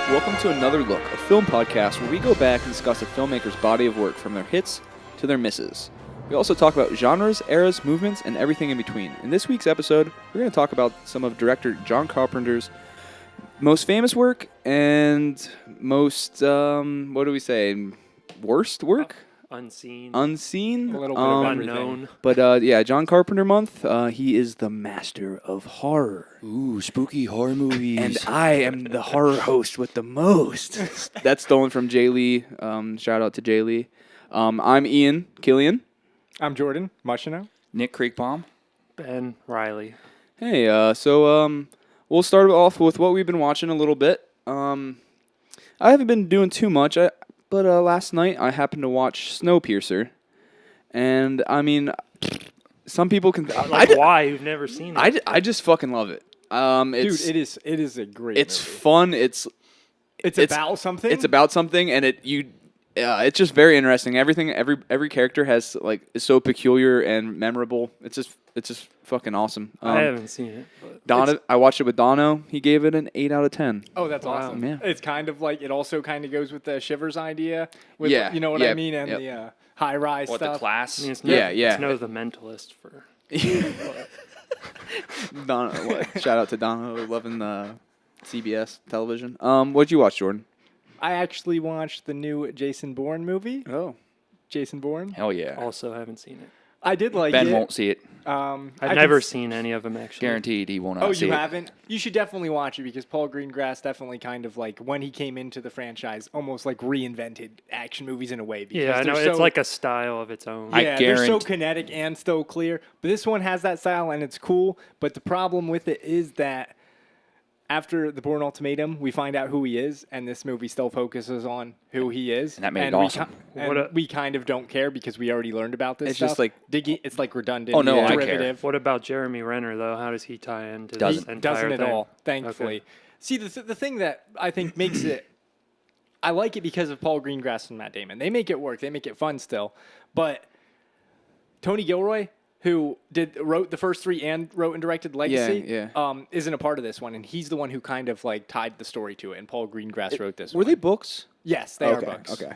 Welcome to Another Look, a film podcast where we go back and discuss a filmmaker's body of work from their hits to their misses. We also talk about genres, eras, movements, and everything in between. In this week's episode, we're going to talk about some of director John Carpenter's most famous work and most, what do we say, worst work? Unseen. Unseen? A little bit of unknown. But yeah, John Carpenter month, he is the master of horror. Ooh, spooky horror movies. And I am the horror host with the most. That's stolen from Jay Lee. Shout out to Jay Lee. I'm Ian Killian. I'm Jordan Mushino. Nick Creekbaum. Ben Riley. Hey, so we'll start off with what we've been watching a little bit. I haven't been doing too much, but last night I happened to watch Snowpiercer. And, I mean, some people can... Why? You've never seen it. I just fucking love it. It's, Dude, it is a great It's movie. fun. It's about something. It's about something, and it's just very interesting. Every character is so peculiar and memorable. It's just fucking awesome. I haven't seen it. I watched it with Dono. He gave it an 8 out of 10. Oh, that's awesome. Yeah. It's kind of like, it also kind of goes with the Shivers idea. With, Yeah, You know what yep, I mean? And yep. the high-rise What, stuff. the Class? I mean, it's Yeah. It's no The Mentalist for... Dono, shout out to Dono, loving CBS television. What'd you watch, Jordan? I actually watched the new Jason Bourne movie. Oh, Jason Bourne. Hell yeah. Also haven't seen it. I did like Ben it. won't see it. I've I never can seen any of them, actually. Guaranteed he will not Oh, see you it. haven't? You should definitely watch it because Paul Greengrass definitely kind of like, when he came into the franchise, almost like reinvented action movies in a way. Because Yeah, I know. they're It's so- like a style of its own. I Yeah, they're so guarantee- kinetic and so clear. But this one has that style and it's cool. But the problem with it is that after the Bourne Ultimatum, we find out who he is, and this movie still focuses on who he is. And that made it awesome. We kind of don't care because we already learned about this It's stuff. just like- it's like redundant. Oh, no, I care. derivative. What about Jeremy Renner, though? How does he tie into Doesn't. this entire Doesn't at thing? all, thankfully. Okay. See, the thing that I think makes it, I like it because of Paul Greengrass and Matt Damon. They make it work. They make it fun still. But Tony Gilroy, who wrote the first three and wrote and directed Legacy, Yeah. isn't a part of this one, and he's the one who kind of like tied the story to it. And Paul Greengrass wrote this. were they books? Yes, they are books. Okay.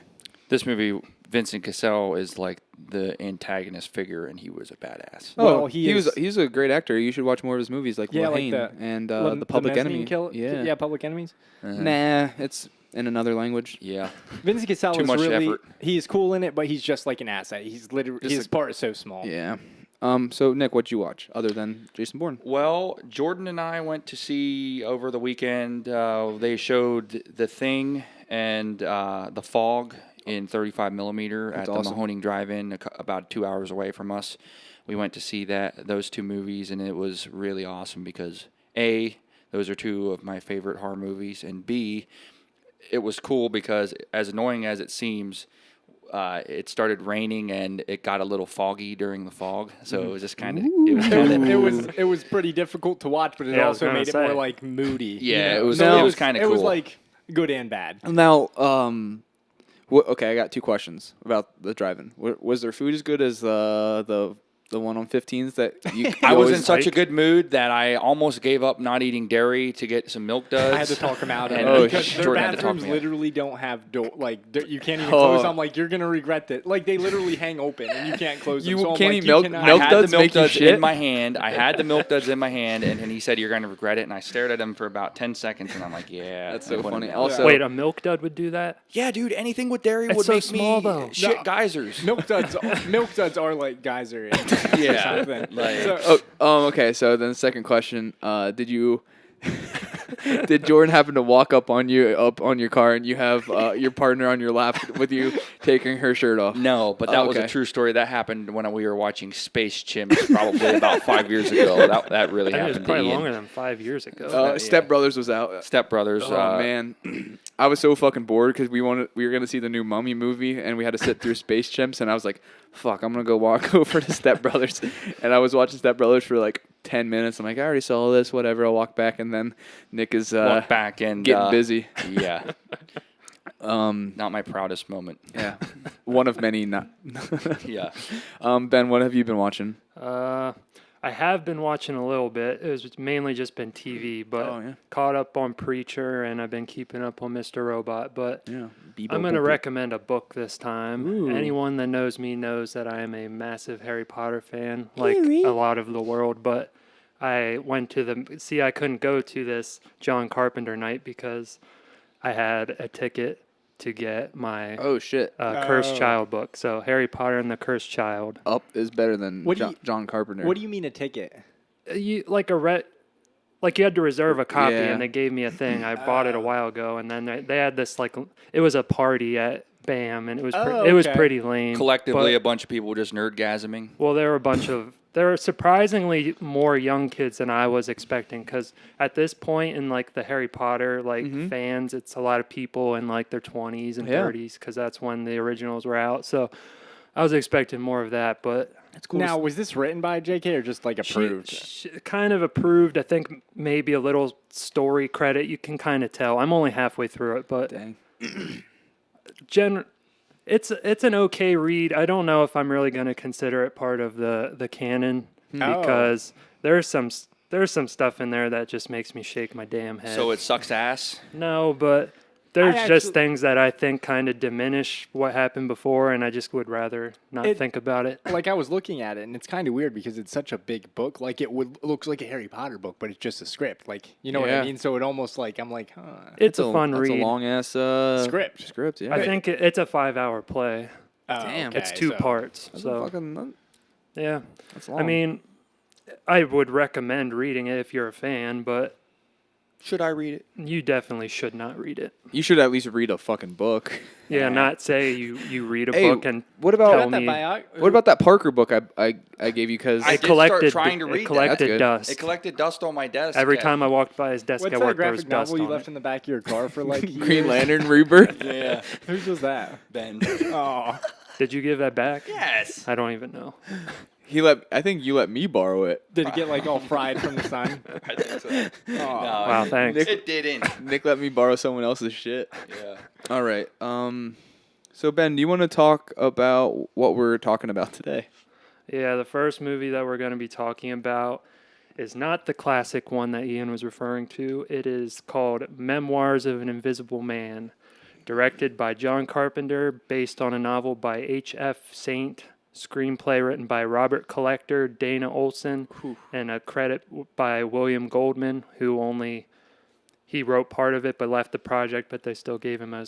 This movie, Vincent Cassel is like the antagonist figure, and he was a badass. Well, Oh, he's a great actor. You should watch more of his movies, like Yeah, like Lahane the- and the Public Mezzanine Enemy. yeah, Public Enemies. Nah, it's in another language. Yeah. Vincent Cassel Too is much really effort. he's cool in it, but he's just like an asset. He's literally his part is so small. Yeah. So Nick, what'd you watch other than Jason Bourne? Well, Jordan and I went to see over the weekend. They showed The Thing and The Fog in 35 millimeter at the awesome. Mahoning Drive-In, about 2 hours away from us. We went to see those two movies, and it was really awesome because A, those are two of my favorite horror movies, and B, it was cool because as annoying as it seems, it started raining and it got a little foggy during the fog, so it was just kind of It was pretty difficult to watch, but it Yeah, I was also gonna made it say. more like moody. Yeah, you know? it was- So it was kinda It was cool. like good and bad. Now, okay, I got two questions about the drive-in. Was their food as good as the one on 15s that you? I was in always- such a good mood that I almost gave up not eating dairy to get some milk duds. I had to talk him out of And it because their Jordan had to talk bathrooms me out. literally don't have you can't even close. I'm like, you're gonna regret it. Like they literally hang open and you can't close them. You So I'm can't like, eat you milk- cannot- milk I had duds the milk make you duds shit? in my hand. I had the milk duds in my hand, and he said, "You're going to regret it." And I stared at him for about 10 seconds, and I'm like, "Yeah." That's I so put him funny. down. Also, Wait, a milk dud would do that? Yeah, dude. Anything with dairy It's would so make small, me though. shit No. geysers. milk duds are like geyser. Yeah, something. like- So- okay. So then, the second question: did you? Did Jordan happen to walk up on your car and you have your partner on your lap with you taking her shirt off? No, but that was okay. a true story. That happened when we were watching Space Chimps probably about 5 years ago. That really I think it was happened. probably to Ian. longer than 5 years ago. Step Brothers was out. Step Brothers. Oh man, I was so fucking bored because we were gonna see the new Mummy movie and we had to sit through Space Chimps and I was like, "Fuck, I'm gonna go walk over to Step Brothers," and I was watching Step Brothers for like 10 minutes. I'm like, I already saw this. Whatever, I'll walk back, and then Nick is Walk back and getting busy. Yeah. Not my proudest moment. Yeah, one of many. Not. Yeah. Ben, what have you been watching? I have been watching a little bit. It was mainly just been TV, but caught up on Preacher, and I've been keeping up on Mr. Robot. But I'm going to recommend a book this time. Ooh. Anyone that knows me knows that I am a massive Harry Potter fan, like a lot of the world. But I went to I couldn't go to this John Carpenter night because I had a ticket to get my Cursed Child book. So Harry Potter and the Cursed Child. Up is better than John Carpenter. What do you mean a ticket? You had to reserve a copy, and they gave me a thing. I bought it a while ago, and then they had this it was a party at BAM, and it was pretty lame. Collectively, a bunch of people just nerdgasming. Well, there were surprisingly more young kids than I was expecting, because at this point in the Harry Potter fans, it's a lot of people in their 20s and 30s, because that's when the originals were out. So I was expecting more of that, but it's cool. Now, was this written by J.K. or just approved? She kind of approved. I think maybe a little story credit. You can kind of tell. I'm only halfway through it, but dang. It's an okay read. I don't know if I'm really going to consider it part of the canon because there's some stuff in there that just makes me shake my damn head. So it sucks ass? No, but there's just things that I think kind of diminish what happened before, and I just would rather not think about it. I was looking at it, and it's kind of weird because it's such a big book. It looks like a Harry Potter book, but it's just a script. You know what I mean? So it almost I'm like, huh. It's a fun read. It's a long-ass script, yeah. I think it's a 5-hour play. Damn. Okay, it's 2 parts. So yeah. That's long. I mean, I would recommend reading it if you're a fan, but should I read it? You definitely should not read it. You should at least read a fucking book. Yeah, not say you read a book and what about tell me. What about that Parker book I gave you? Because I collected trying to read it collected dust. It collected dust on my desk. Every time I walked by his desk, what's I that worked there was graphic dust novel you on left in the back of your car for Green Lantern Rebirth? Yeah. Whose was that? Ben. Oh. Did you give that back? Yes. I don't even know. I think you let me borrow it. Did it get all fried from the sun? I think so. Oh. No, wow, thanks. It didn't. Nick let me borrow someone else's shit. Yeah. All right. So Ben, do you want to talk about what we're talking about today? Yeah, the first movie that we're going to be talking about is not the classic one that Ian was referring to. It is called Memoirs of an Invisible Man, directed by John Carpenter, based on a novel by H.F. Saint, screenplay written by Robert Collector, Dana Olson, and a credit by William Goldman, he wrote part of it but left the project, but they still gave him a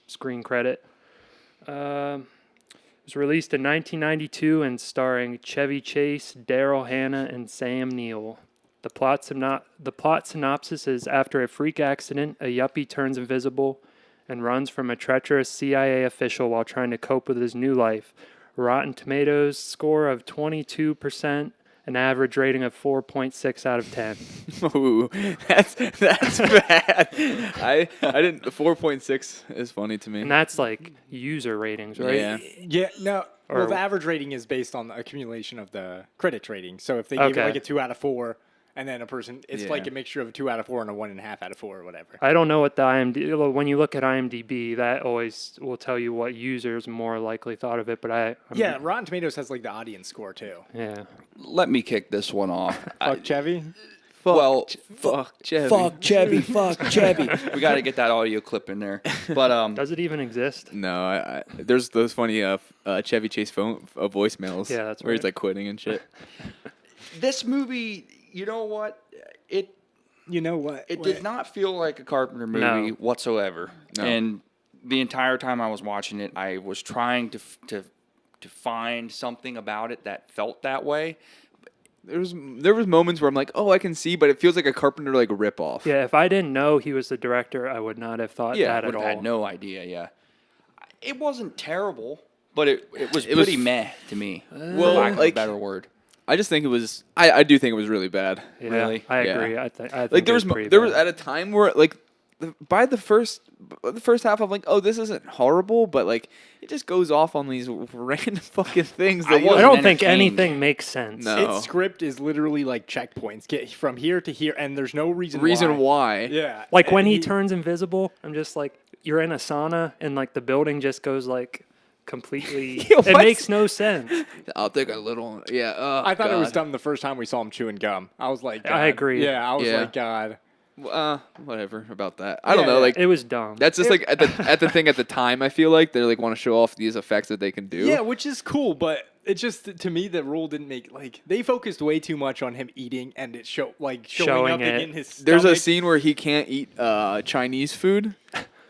screen credit. It was released in 1992 and starring Chevy Chase, Daryl Hannah, and Sam Neill. The plot synopsis is, after a freak accident, a yuppie turns invisible and runs from a treacherous CIA official while trying to cope with his new life. Rotten Tomatoes score of 22%, an average rating of 4.6 out of 10. Ooh, that's bad. I didn't. 4.6 is funny to me. And that's user ratings, right? Yeah. Yeah. No. Well, the average rating is based on the accumulation of the critics rating. So if they give it a 2 out of 4, and then a person, it's like a mixture of a 2 out of 4 and a 1.5 out of 4 or whatever. I don't know what the IMDb. When you look at IMDb, that always will tell you what users more likely thought of it. But Rotten Tomatoes has the audience score too. Yeah. Let me kick this one off. Fuck Chevy. Fuck Chevy. Fuck Chevy. Fuck Chevy. We got to get that audio clip in there. But does it even exist? No, there's those funny Chevy Chase phone voicemails. Yeah, that's where right. he's quitting and shit. This movie, you know what? It did not feel like a Carpenter movie whatsoever. No. And the entire time I was watching it, I was trying to find something about it that felt that way. There was moments where I'm like, oh, I can see, but it feels like a Carpenter ripoff. Yeah, if I didn't know he was the director, I would not have thought that at all. I had no idea. Yeah, it wasn't terrible, but it was pretty meh to me. Well, for lack of a better word. I just think it was. I do think it was really bad. Yeah, really, I agree. I think there was at a time where by the first half, I'm like, oh, this isn't horrible, but it just goes off on these random fucking things. I don't think anything makes sense. No. Its script is literally checkpoints. Get from here to here, and there's no reason why. Yeah. When he turns invisible, I'm just you're in a sauna, and the building just goes completely. Yeah, It what? makes no sense. I'll take a little. Yeah. I thought it was God. dumb the first time we saw him chewing gum. I was like, I God. agree. Yeah, I was Yeah. like, God. Whatever about that. I don't Yeah, know. yeah. Like It was dumb. that's just like at the thing at the time. I feel like they like want to show off these effects that they can do. Yeah, which is cool, but it just to me the rule didn't make like they focused way too much on him eating and it showing Showing up it. in his stomach. There's a scene where he can't eat Chinese food.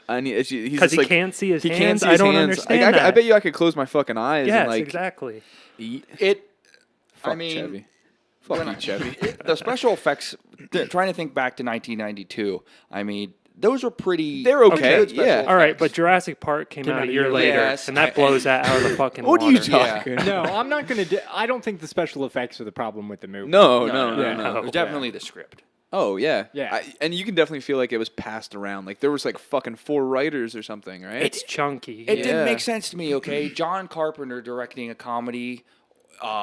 And he's because just he like, can't see his he hands. can't see I his don't hands. understand Like, that. I bet you I could close my fucking eyes Yes, and like exactly. eat. It. Fuck I mean, Chevy. Fuck when you, I- Chevy. the special effects. Trying to think back to 1992. I mean, those were pretty. They're okay, pretty good special yeah. All right, effects. but Jurassic Park came out a year later, Yes. and that blows that out of the fucking What are water. you talking? No, I'm not gonna. I don't think the special effects are the problem with the movie. No, No, no. no. It was definitely the script. Oh yeah, Yeah. and you can definitely feel like it was passed around. Like there was like fucking 4 writers or something, right? It's chunky. It Yeah. didn't make sense to me. Okay, John Carpenter directing a comedy.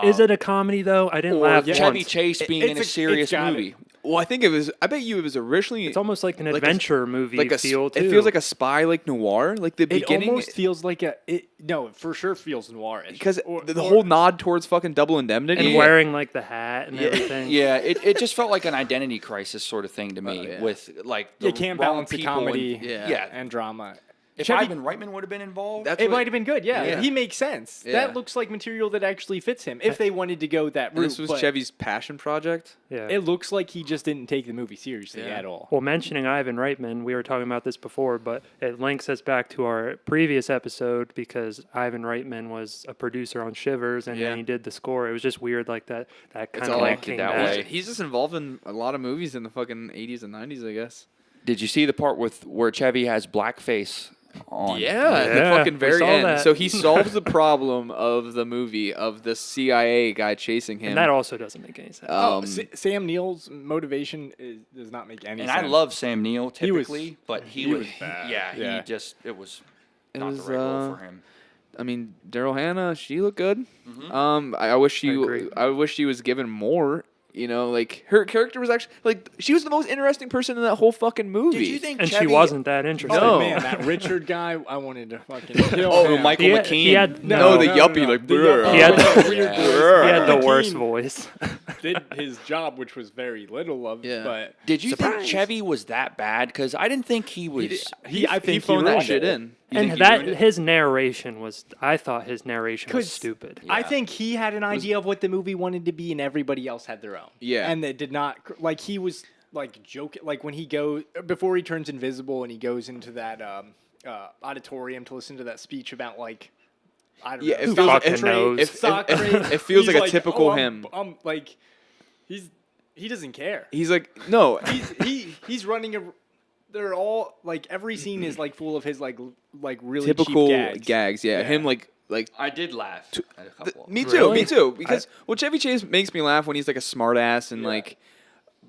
Is it a comedy though? I didn't laugh Chevy once. Chase being in a it's serious got movie. Well, I think it was. I bet you it was originally. It's almost like an like a- adventure movie like a. feel too. It feels like a spy, like noir, like the It beginning. almost feels like a. No, it for sure feels noirish. Because Or- the or- whole nod towards fucking Double Indemnity. and wearing like the hat and everything. Yeah, it just felt like an identity crisis sort of thing to me. yeah. With like the You can't wrong balance the people comedy and, Yeah. and drama. If Chevy- Ivan Reitman would have been involved, That's It what- might have been good, yeah. Yeah. He makes sense. Yeah. That looks like material that actually fits him. If they wanted to go that And route, this was but Chevy's passion project. Yeah. it looks like he just didn't take the movie seriously Yeah. at all. Well, mentioning Ivan Reitman, we were talking about this before, but it links us back to our previous episode because Ivan Reitman was a producer on Shivers and Yeah. then he did the score. It was just weird like that It's kind of all like connected came that back. way. He's just involved in a lot of movies in the fucking 80s and 90s, I guess. did you see the part with where Chevy has blackface on? Yeah, at the Yeah, fucking we very saw end. that. So he solves the problem of the movie of the CIA guy chasing him. And that also doesn't make any sense. Sam Neill's motivation does not make any And sense. I love Sam Neill was- typically, but he was bad. yeah, Yeah. he just it was It not was, the right role for him. I mean, Daryl Hannah, she looked good. I wish agree. I wish she was given more. You know, like her character was actually like she was the most interesting person in that whole fucking movie. Did you think and she Chevy, wasn't that interesting. Oh No. man, that Richard guy, I wanted to fucking kill Oh, him. Michael He had, McKean. he had No, the no, yuppie, no. like, The brr. yuppie. He had Oh, the- weird Yeah. voice. He had the Michael worst McKean voice. did his job, which was very little of. Yeah. But Did you think Surprise. Chevy was that bad? Because I didn't think he was. I think he phoned that ruined shit it. in. You and think he that ruined it? his narration was, I thought his narration was 'Cause stupid. I Yeah. think he had an idea of what the movie wanted to be, and everybody else had their own. Yeah. and they did not like. He was like joking, like when he goes before he turns invisible and he goes into that auditorium to listen to that speech about like. I don't Yeah, know. it Who feels stock fucking trade- knows? stock It- trade. it feels He's like a typical "Oh, him." I'm like, he doesn't care. He's like, no, He's running a. They're all like every scene is like full of his like really typical cheap gags. Yeah, Yeah. him like. I did laugh at a couple. Me too, Really? me too. Because well, Chevy Chase makes me laugh when he's like a smart ass and like,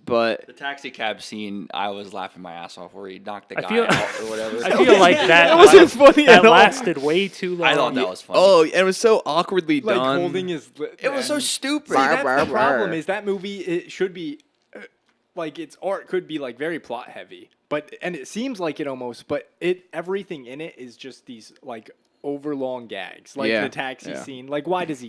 but The taxi cab scene, I was laughing my ass off where he knocked the I guy feel- out or whatever. I feel like that, That wasn't funny that at all. lasted way too long. I thought that was funny. oh, and it was so awkwardly like done. holding his. it was so stupid. See, that's Bar, the bar, problem bar. is that movie. It should be like its art could be like very plot heavy, and it seems like it almost. But everything in it is just these like overlong gags, like Yeah, the taxi yeah. scene. Like why does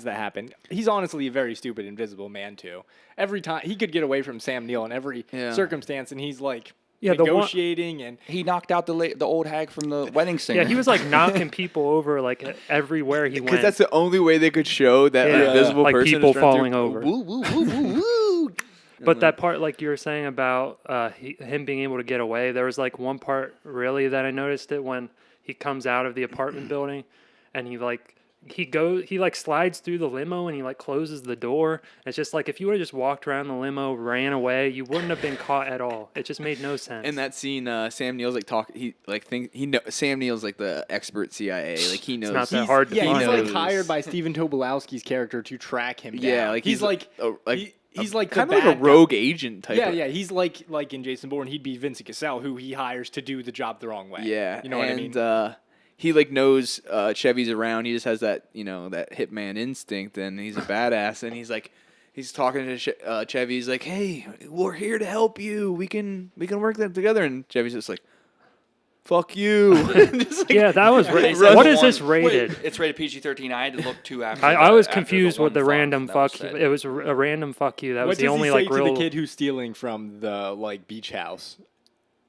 that happen? He's honestly a very stupid invisible man too. Every time he could get away from Sam Neill in every Yeah. circumstance, and he's like Yeah, the one- negotiating and. He knocked out the old hag from the wedding singer. Yeah, he was like knocking people over like everywhere he Because went. that's the only way they could show that an Yeah. invisible Like person people is running falling through- over. Woo, woo, woo, woo, woo. But that part, like you were saying about him being able to get away, there was like one part really that I noticed it when he comes out of the apartment building, and he like slides through the limo and he like closes the door. It's just like if you would have just walked around the limo, ran away, you wouldn't have been caught at all. It just made no sense. In that scene, Sam Neill's like talk. He like think he know. Sam Neill's like the expert CIA. Like he knows. not that hard to Yeah, find. he's like knows. hired by Stephen Tobolowsky's character to track him down. Yeah, like he's like he's like the kind of like a bad guy. rogue agent type. Yeah, of, yeah, he's like in Jason Bourne, he'd be Vincent Cassell, who he hires to do the job the wrong way. Yeah, you know what I mean. He like knows Chevy's around. He just has that that hitman instinct, and he's a badass. And he's talking to Chevy. He's like, "Hey, we're here to help you. We can work them together." And Chevy's just like, fuck you. Just like, Yeah, that was. They said What the is this one- rated? It's rated PG-13. I had to look too after. I was after confused with one the random that was fuck you. said. It was a random fuck you. That What was the does only he say like to real. the kid who's stealing from the beach house?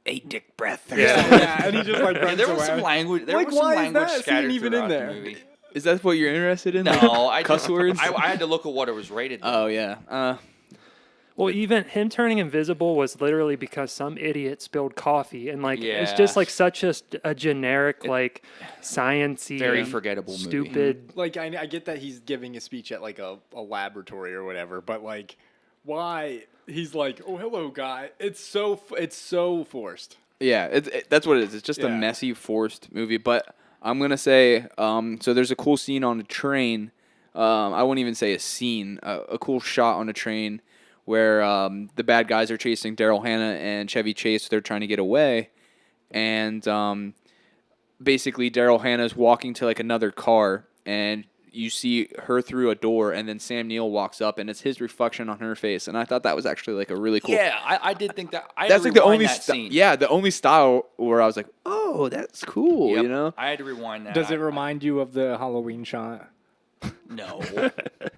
8 dick breath. Or Yeah. something. Yeah, and he just like Yeah, runs there was away. some language. There Like, was some why is language that scene scattered even in throughout there? the movie. Is that what you're interested in? No, I cuss just, words. I had to look at what it was rated. though. Oh yeah. Well, even him turning invisible was literally because some idiot spilled coffee, and like it's just Yeah. like such a generic like sciencey, Very forgettable movie. stupid. Like I get that he's giving a speech at like a laboratory or whatever, but like why he's like, oh hello guy. It's so forced. Yeah, that's what it is. It's just a Yeah. messy, forced movie. But I'm gonna say, so there's a cool scene on a train. I won't even say a scene. A cool shot on a train where the bad guys are chasing Daryl Hannah and Chevy Chase. They're trying to get away, and basically Daryl Hannah's walking to like another car, and you see her through a door, and then Sam Neill walks up, and it's his reflection on her face. And I thought that was actually like a really cool. Yeah, I did think that. That's like the only scene. the only style where I was like, oh, that's cool. Yep, You know. I had to rewind that. Does it remind you of the Halloween shot? No,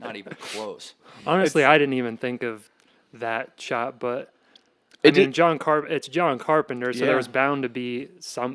not even close. Honestly, I didn't even think of that shot, but It I mean, did- it's John Carpenter, so Yeah. there was bound to be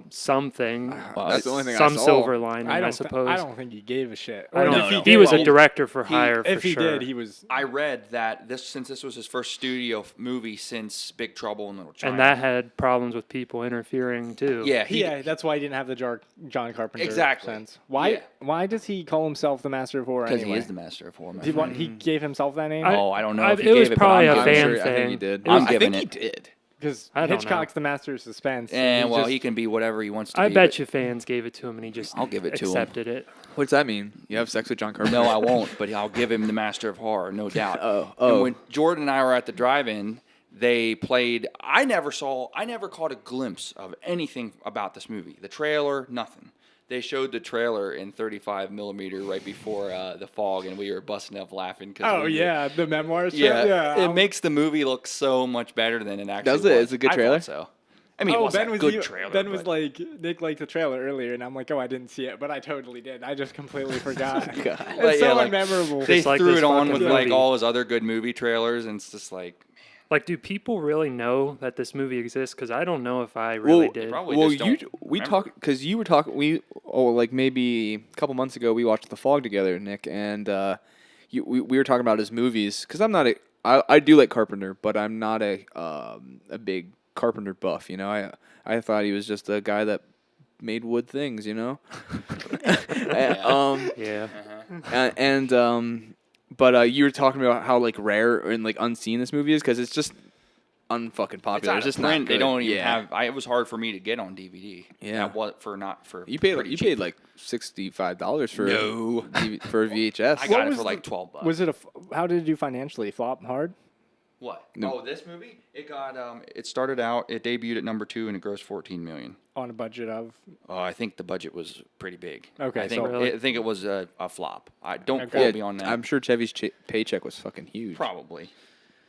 something, Well, That's the only thing I some saw. silver lining, I, I suppose. don't think he gave a shit. I don't Or know. if No. He did, was a Well, director for hire If for he sure. did, he was. I read that since this was his first studio movie since Big Trouble in Little China. And that had problems with people interfering too. Yeah, Yeah, that's why he didn't have the John Carpenter Exactly. sense. Why? Yeah. Why does he call himself the master of horror because anyway? he is the master of horror. my Did friend. he gave himself that name? Oh, I don't know if he it was gave it, but probably I'm a giving fan it. I think he thing. did. It was- I'm I giving think it. he did. Because I don't know. Hitchcock's the master of suspense. And he well, just- he can be whatever he wants to I be. bet you fans gave it to him and he just I'll give it to him. accepted it. What's that mean? You have sex with John Carpenter? No, I won't, but I'll give him the master of horror, no doubt. Oh. And when Jordan and I were at the drive-in, they played. I never caught a glimpse of anything about this movie. The trailer, nothing. They showed the trailer in 35 millimeter right before the fog, and we were busting up laughing. Oh yeah, the memoirs. Yeah, it makes the movie look so much better than it actually Does was. it? It's a good I trailer? thought so. I mean, it wasn't a good trailer. Ben was but- like, Nick liked the trailer earlier, and I'm like, oh, I didn't see it, but I totally did. I just completely forgot. God. It's But so yeah, like, unmemorable. they Just like threw this it on fucking with like movie. all his other good movie trailers, and it's just like, Like, do people really know that this movie exists? Because I don't know if I really did. probably Well, just don't we remember. talked because you were talking. Like maybe a couple months ago we watched The Fog together, Nick, and we were talking about his movies because I'm not I do like Carpenter, but I'm not a big Carpenter buff. You know, I thought he was just a guy that made wood things. You know, Yeah. But you were talking about how like rare and like unseen this movie is because it's just unfucking popular. It's just not print. They good. don't even Yeah. have. It was hard for me to get on DVD. Yeah. What for? Not for. You paid pretty cheap. like $65 for No. for a VHS. I got it was for like the- $12. Was it how did it do financially? Flop hard? What? No. Oh, this movie? It got. It started out. It debuted at number 2 and it grossed $14 million. On a budget of? Oh, I think the budget was pretty big. Okay, I think so- Really? I think it was a flop. I don't Okay. quote Yeah, me on that. I'm sure Chevy's paycheck was fucking huge. Probably.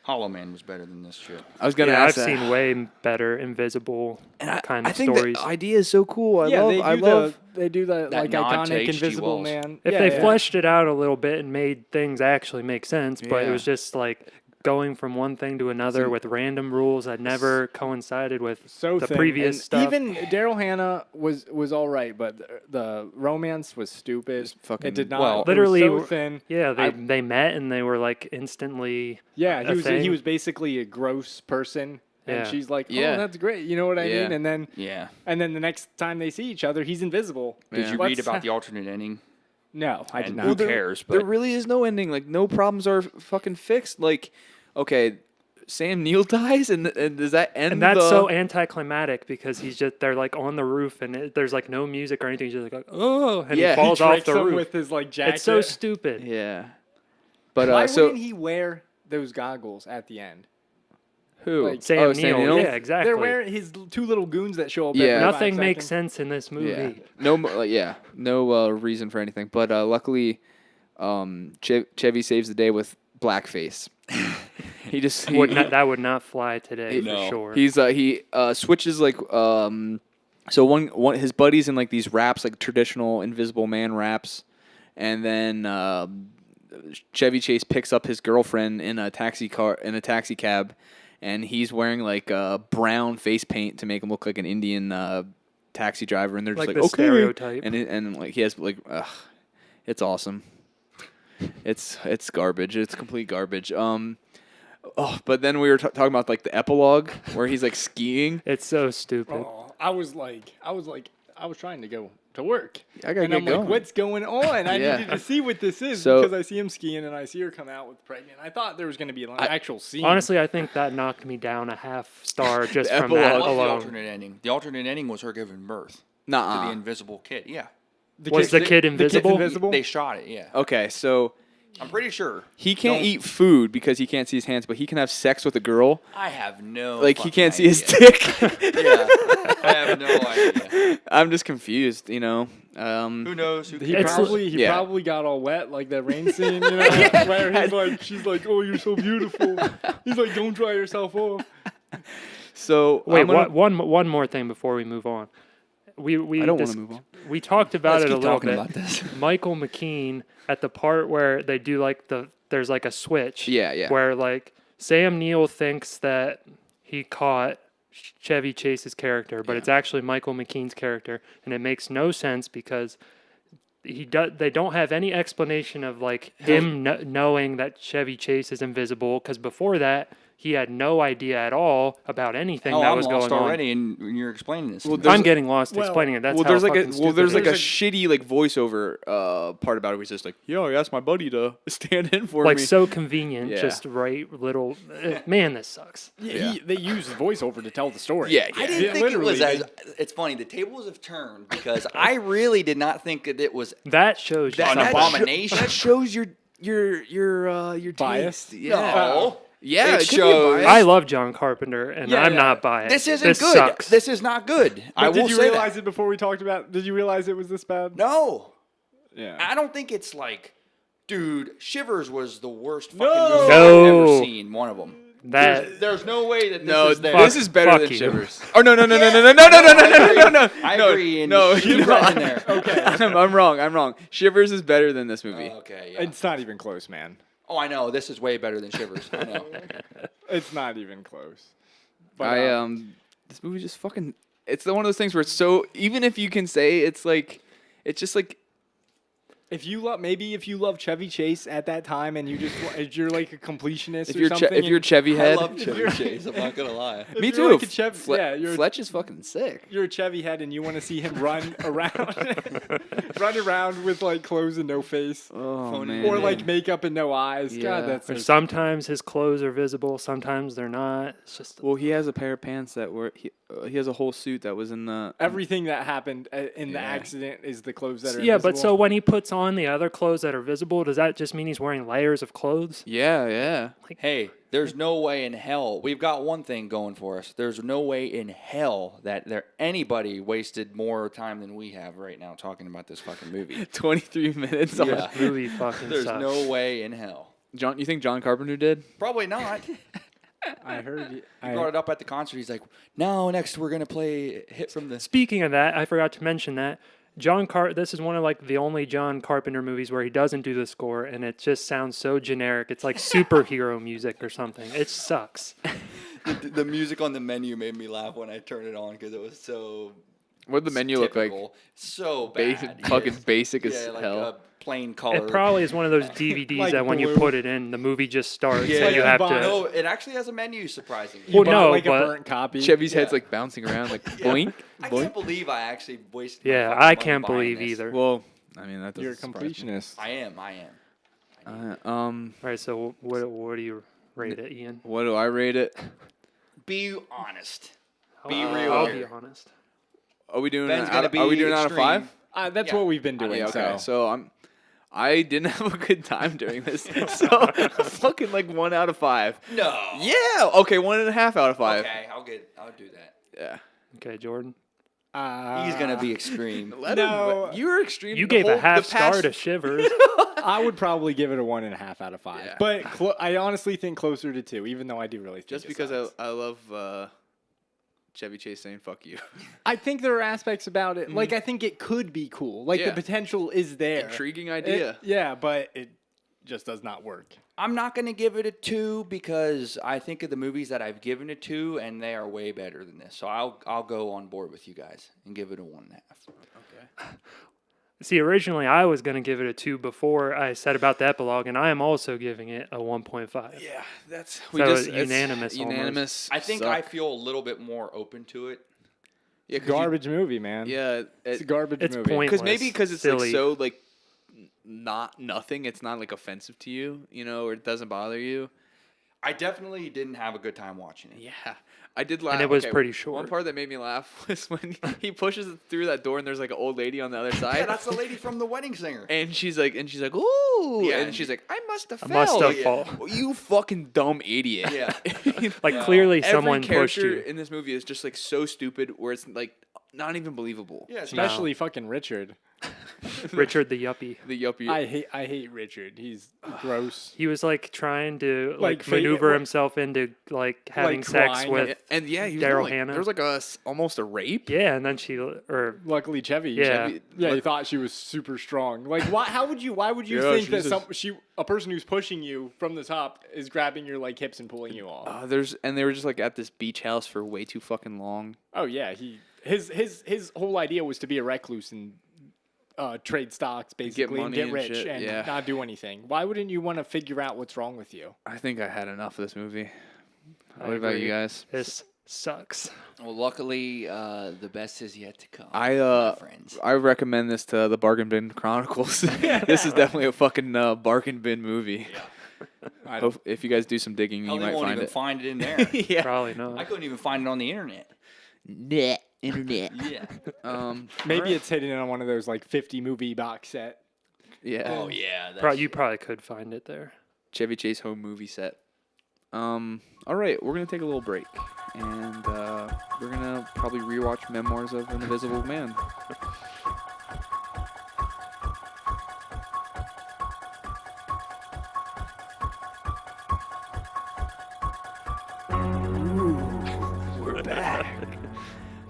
Hollow Man was better than this shit. I was gonna Yeah, I've ask that. seen way better invisible kind I of think stories. the idea is so cool. I love. they do the That like nod to iconic H.G. Invisible Wells. Man. If they fleshed it out a little bit and made things actually make sense, but it Yeah. was just like going from one thing to another with random rules that never coincided with so the thin. previous And stuff. Even Daryl Hannah was all right, but the romance was stupid. fucking- it did not. well, it was literally, so thin. yeah, I- they met and they were like instantly. Yeah, a he thing. was basically a gross person, and Yeah. she's like, "Oh, Yeah. that's great." You know what I Yeah. mean? And then Yeah. the next time they see each other, he's invisible. Did you What's read about that? the alternate ending? No, I did And not. who cares? There But really is no ending. Like no problems are fucking fixed. Like, okay, Sam Neill dies, and does that end? And that's the... so anticlimactic because they're like on the roof and there's like no music or anything. He's just like, oh, and Yeah, he falls off Tricks the him roof. with his like jacket. It's so stupid. Yeah. But Why so wouldn't he wear those goggles at the end? who? like, Sam oh, Neill. Yeah, exactly. They're wearing his two little goons that show up. Yeah. every 5 Nothing makes seconds. sense in this movie. Yeah. No. No reason for anything. But luckily, Chevy saves the day with blackface. He That would not fly today No. for sure. He switches like So one his buddies in like these raps, like traditional Invisible Man raps, and then Chevy Chase picks up his girlfriend in a taxi cab, and he's wearing like brown face paint to make him look like an Indian taxi driver, and they're just Like like the okay, stereotype. and like he has like it's awesome. It's garbage. It's complete garbage. But then we were talking about like the epilogue where he's like skiing. It's so stupid. Oh, I was trying to go to work. I gotta And get I'm going. like, what's going on? I Yeah. needed to see what this is So- because I see him skiing and I see her come out with pregnant. I thought there was going to be an actual scene. Honestly, I think that knocked me down a half star just The from that epilogue. What was the alone. alternate ending? The alternate ending was her giving birth to the Nuh-uh. invisible kid. Yeah. Was the kid invisible? invisible? They shot it, yeah. Okay, so I'm pretty sure. he can't Don't- eat food because he can't see his hands, but he can have sex with a girl. I have no Like he fucking can't see his idea. dick. Yeah. I have no idea. I'm just confused, you know. Who knows? Who He It's- probably yeah. probably got all wet like that rain scene, you know, where he's like, she's like, "Oh, you're so beautiful." He's like, "Don't dry yourself off." So Wait, I'm gonna- one more thing before we move on. We I don't want to move on. We talked about Let's it a keep little talking bit. about this. Michael McKean at the part where they do like there's like a switch. Yeah. Where like Sam Neill thinks that he caught Chevy Chase's character, but it's actually Michael McKean's character, and it makes no sense because they don't have any explanation of like him knowing that Chevy Chase is invisible, because before that he had no idea at all about anything Oh, that I'm was lost going already, and when you're explaining this. Well, to me. there's- I'm getting lost well- explaining it. That's Well, how there's like fucking there's stupid like it a is. shitty like voiceover part about it. Where he's just like, "Yo, I asked my buddy to stand in for like me." so convenient, Yeah. just right little. Man, this sucks. Yeah. They use voiceover to tell the story. Yeah, I yeah. didn't Yeah, think it was literally. as. It's funny. The tables have turned because I really did not think that it was That shows you an something. abomination. That shows your Bias? taste. Yeah. No. Yeah, It it could be a shows- bias. I love John Carpenter, and Yeah, I'm yeah. not biased. This isn't this good. Sucks. This is not good. I But will did you say realize that. it before we talked about? Did you realize it was this bad? No, Yeah. I don't think it's like, dude. Shivers was the worst fucking No. movie I've No. ever seen. One of them. that There's no way that this No, is there. this is better Fuck than you. Shivers. Oh no! I agree. And No, Shivers you're not. in there. Okay. I'm wrong. Shivers is better than this movie. Okay. Yeah. It's not even close, man. Oh, I know. This is way better than Shivers. I know. It's not even close. But, This movie just fucking. It's one of those things where it's so. Even if you can say it's like, it's just like. if you love Chevy Chase at that time and you're like a completionist If or you're something. if you're Chevy I head, love Chevy Chase. I'm not gonna lie. me if you're too. like a Fletch is fucking sick. you're a Chevy head and you want to see him run around with like clothes and no face, Oh Phony. man. or like makeup and no eyes. Yeah. God, that's or so sometimes his clothes are visible, sometimes they're not. It's just Well, he has a pair of pants that were he has a whole suit that was in the. everything that happened in the Yeah. accident is the clothes that are yeah, but so invisible. when he puts on the other clothes that are visible, does that just mean he's wearing layers of clothes? Yeah. Hey, there's no way in hell. We've got one thing going for us. There's no way in hell that anybody wasted more time than we have right now talking about this fucking movie. 23 minutes. on- Yeah. Movie fucking There's sucks. no way in hell. John, you think John Carpenter did? Probably not. I heard you. He brought it up at the concert. He's like, "No, next we're gonna play Hit from the." Speaking of that, I forgot to mention that this is one of like the only John Carpenter movies where he doesn't do the score, and it just sounds so generic. It's like superhero music or something. It sucks. The music on the menu made me laugh when I turned it on because it was so. What did the menu look like? typical. So Basic, bad. fucking Yes. basic as Yeah, like hell. a plain color. It probably is one of those DVDs Like that when you blue. put it in, the movie just starts. Yeah, and you yeah. have You buy- to. No, it actually has a menu. Surprisingly. You Well, bought, no, like but- a burnt copy. Chevy's head's Yeah. like bouncing around, like boink, I boink. can't believe I actually wasted. my Yeah, fucking I money can't buying believe this. either. Well, I mean that doesn't You're a surprise me. completionist. I am. All right, so what do you rate it, Ian? What do I rate it? Be honest. I'll, Be real I'll here. be honest. Are we doing Ben's it gonna out, are we be doing it out of extreme. 5? That's Yeah. what we've been doing. Yeah, okay. So So I didn't have a good time during this. So fucking like 1 out of 5. No. Yeah. Okay, 1.5 out of 5. Okay, I'll do that. Yeah. Okay, Jordan. He's gonna be extreme. Let No. him. You were extreme. You the gave a whole- half the star past- to Shivers. I would probably give it a 1.5 out of 5. Yeah. But I honestly think closer to 2, even though I do really think Just it because sucks. I love Chevy Chase saying "fuck you." I think there are aspects about it. Like I think it could be cool. Like Yeah. the potential is there. Intriguing idea. Yeah, but it just does not work. I'm not going to give it a 2 because I think of the movies that I've given it to, and they are way better than this. So I'll go on board with you guys and give it a 1.5. Okay. See, originally I was going to give it a 2 before I said about the epilogue, and I am also giving it a 1.5. Yeah, that's So it's unanimous almost. Unanimous. I think suck. I feel a little bit more open to it. Yeah, 'cause Garbage movie, man. Yeah, It's a garbage It's movie. point- because maybe pointless, because it's like silly. so like nothing. It's not like offensive to you, or it doesn't bother you. I definitely didn't have a good time watching it. Yeah, I did laugh. And it was pretty One short. part that made me laugh was when he pushes it through that door and there's like an old lady on the other side. Yeah, that's the lady from The Wedding Singer. And she's like, ooh, Yeah, and and she's like, I must have I fell. must have Yeah. fall. You fucking dumb idiot. Yeah. Like, clearly Every someone pushed character you. in this movie is just like so stupid, where it's like not even believable. Yeah, Especially fucking Richard. Richard the yuppie. The yuppie. I hate Richard. He's gross. He was like trying to Like, like maneuver what- himself into like having sex crying. with and yeah, he was Daryl like, Hannah. there was like almost a rape. yeah, and then she or Luckily, Chevy. Yeah. Yeah, he thought she was super strong. Like, why? Why would you Yeah, think that she's a person who's pushing you from the top is grabbing your like hips and pulling you off? They were just like at this beach house for way too fucking long. Oh yeah, his whole idea was to be a recluse and trade stocks basically and money get and rich shit, and yeah. not do anything. Why wouldn't you want to figure out what's wrong with you? I think I had enough of this movie. I What about you agree. guys? This sucks. Well, luckily, the best is yet to come. I friends. I recommend this to the Bargain Bin Chronicles. This is definitely a fucking bargain bin movie. If you guys do some digging, Hell, you they might won't find even it. find it in there. Yeah. Probably I not. couldn't even find it on the internet. Internet. Yeah. Maybe it's hidden on one of those like 50 movie box set. Yeah. Oh yeah. You probably could find it there. Chevy Chase home movie set. All right, we're gonna take a little break, and we're gonna probably rewatch Memoirs of an Invisible Man. We're back.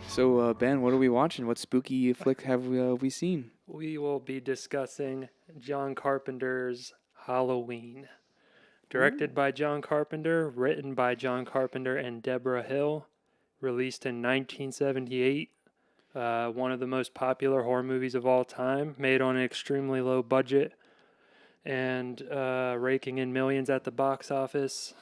So, Ben, what are we watching? What spooky flick have we seen? We will be discussing John Carpenter's Halloween. Directed by John Carpenter, written by John Carpenter and Deborah Hill, released in 1978. One of the most popular horror movies of all time, made on an extremely low budget and raking in millions at the box office.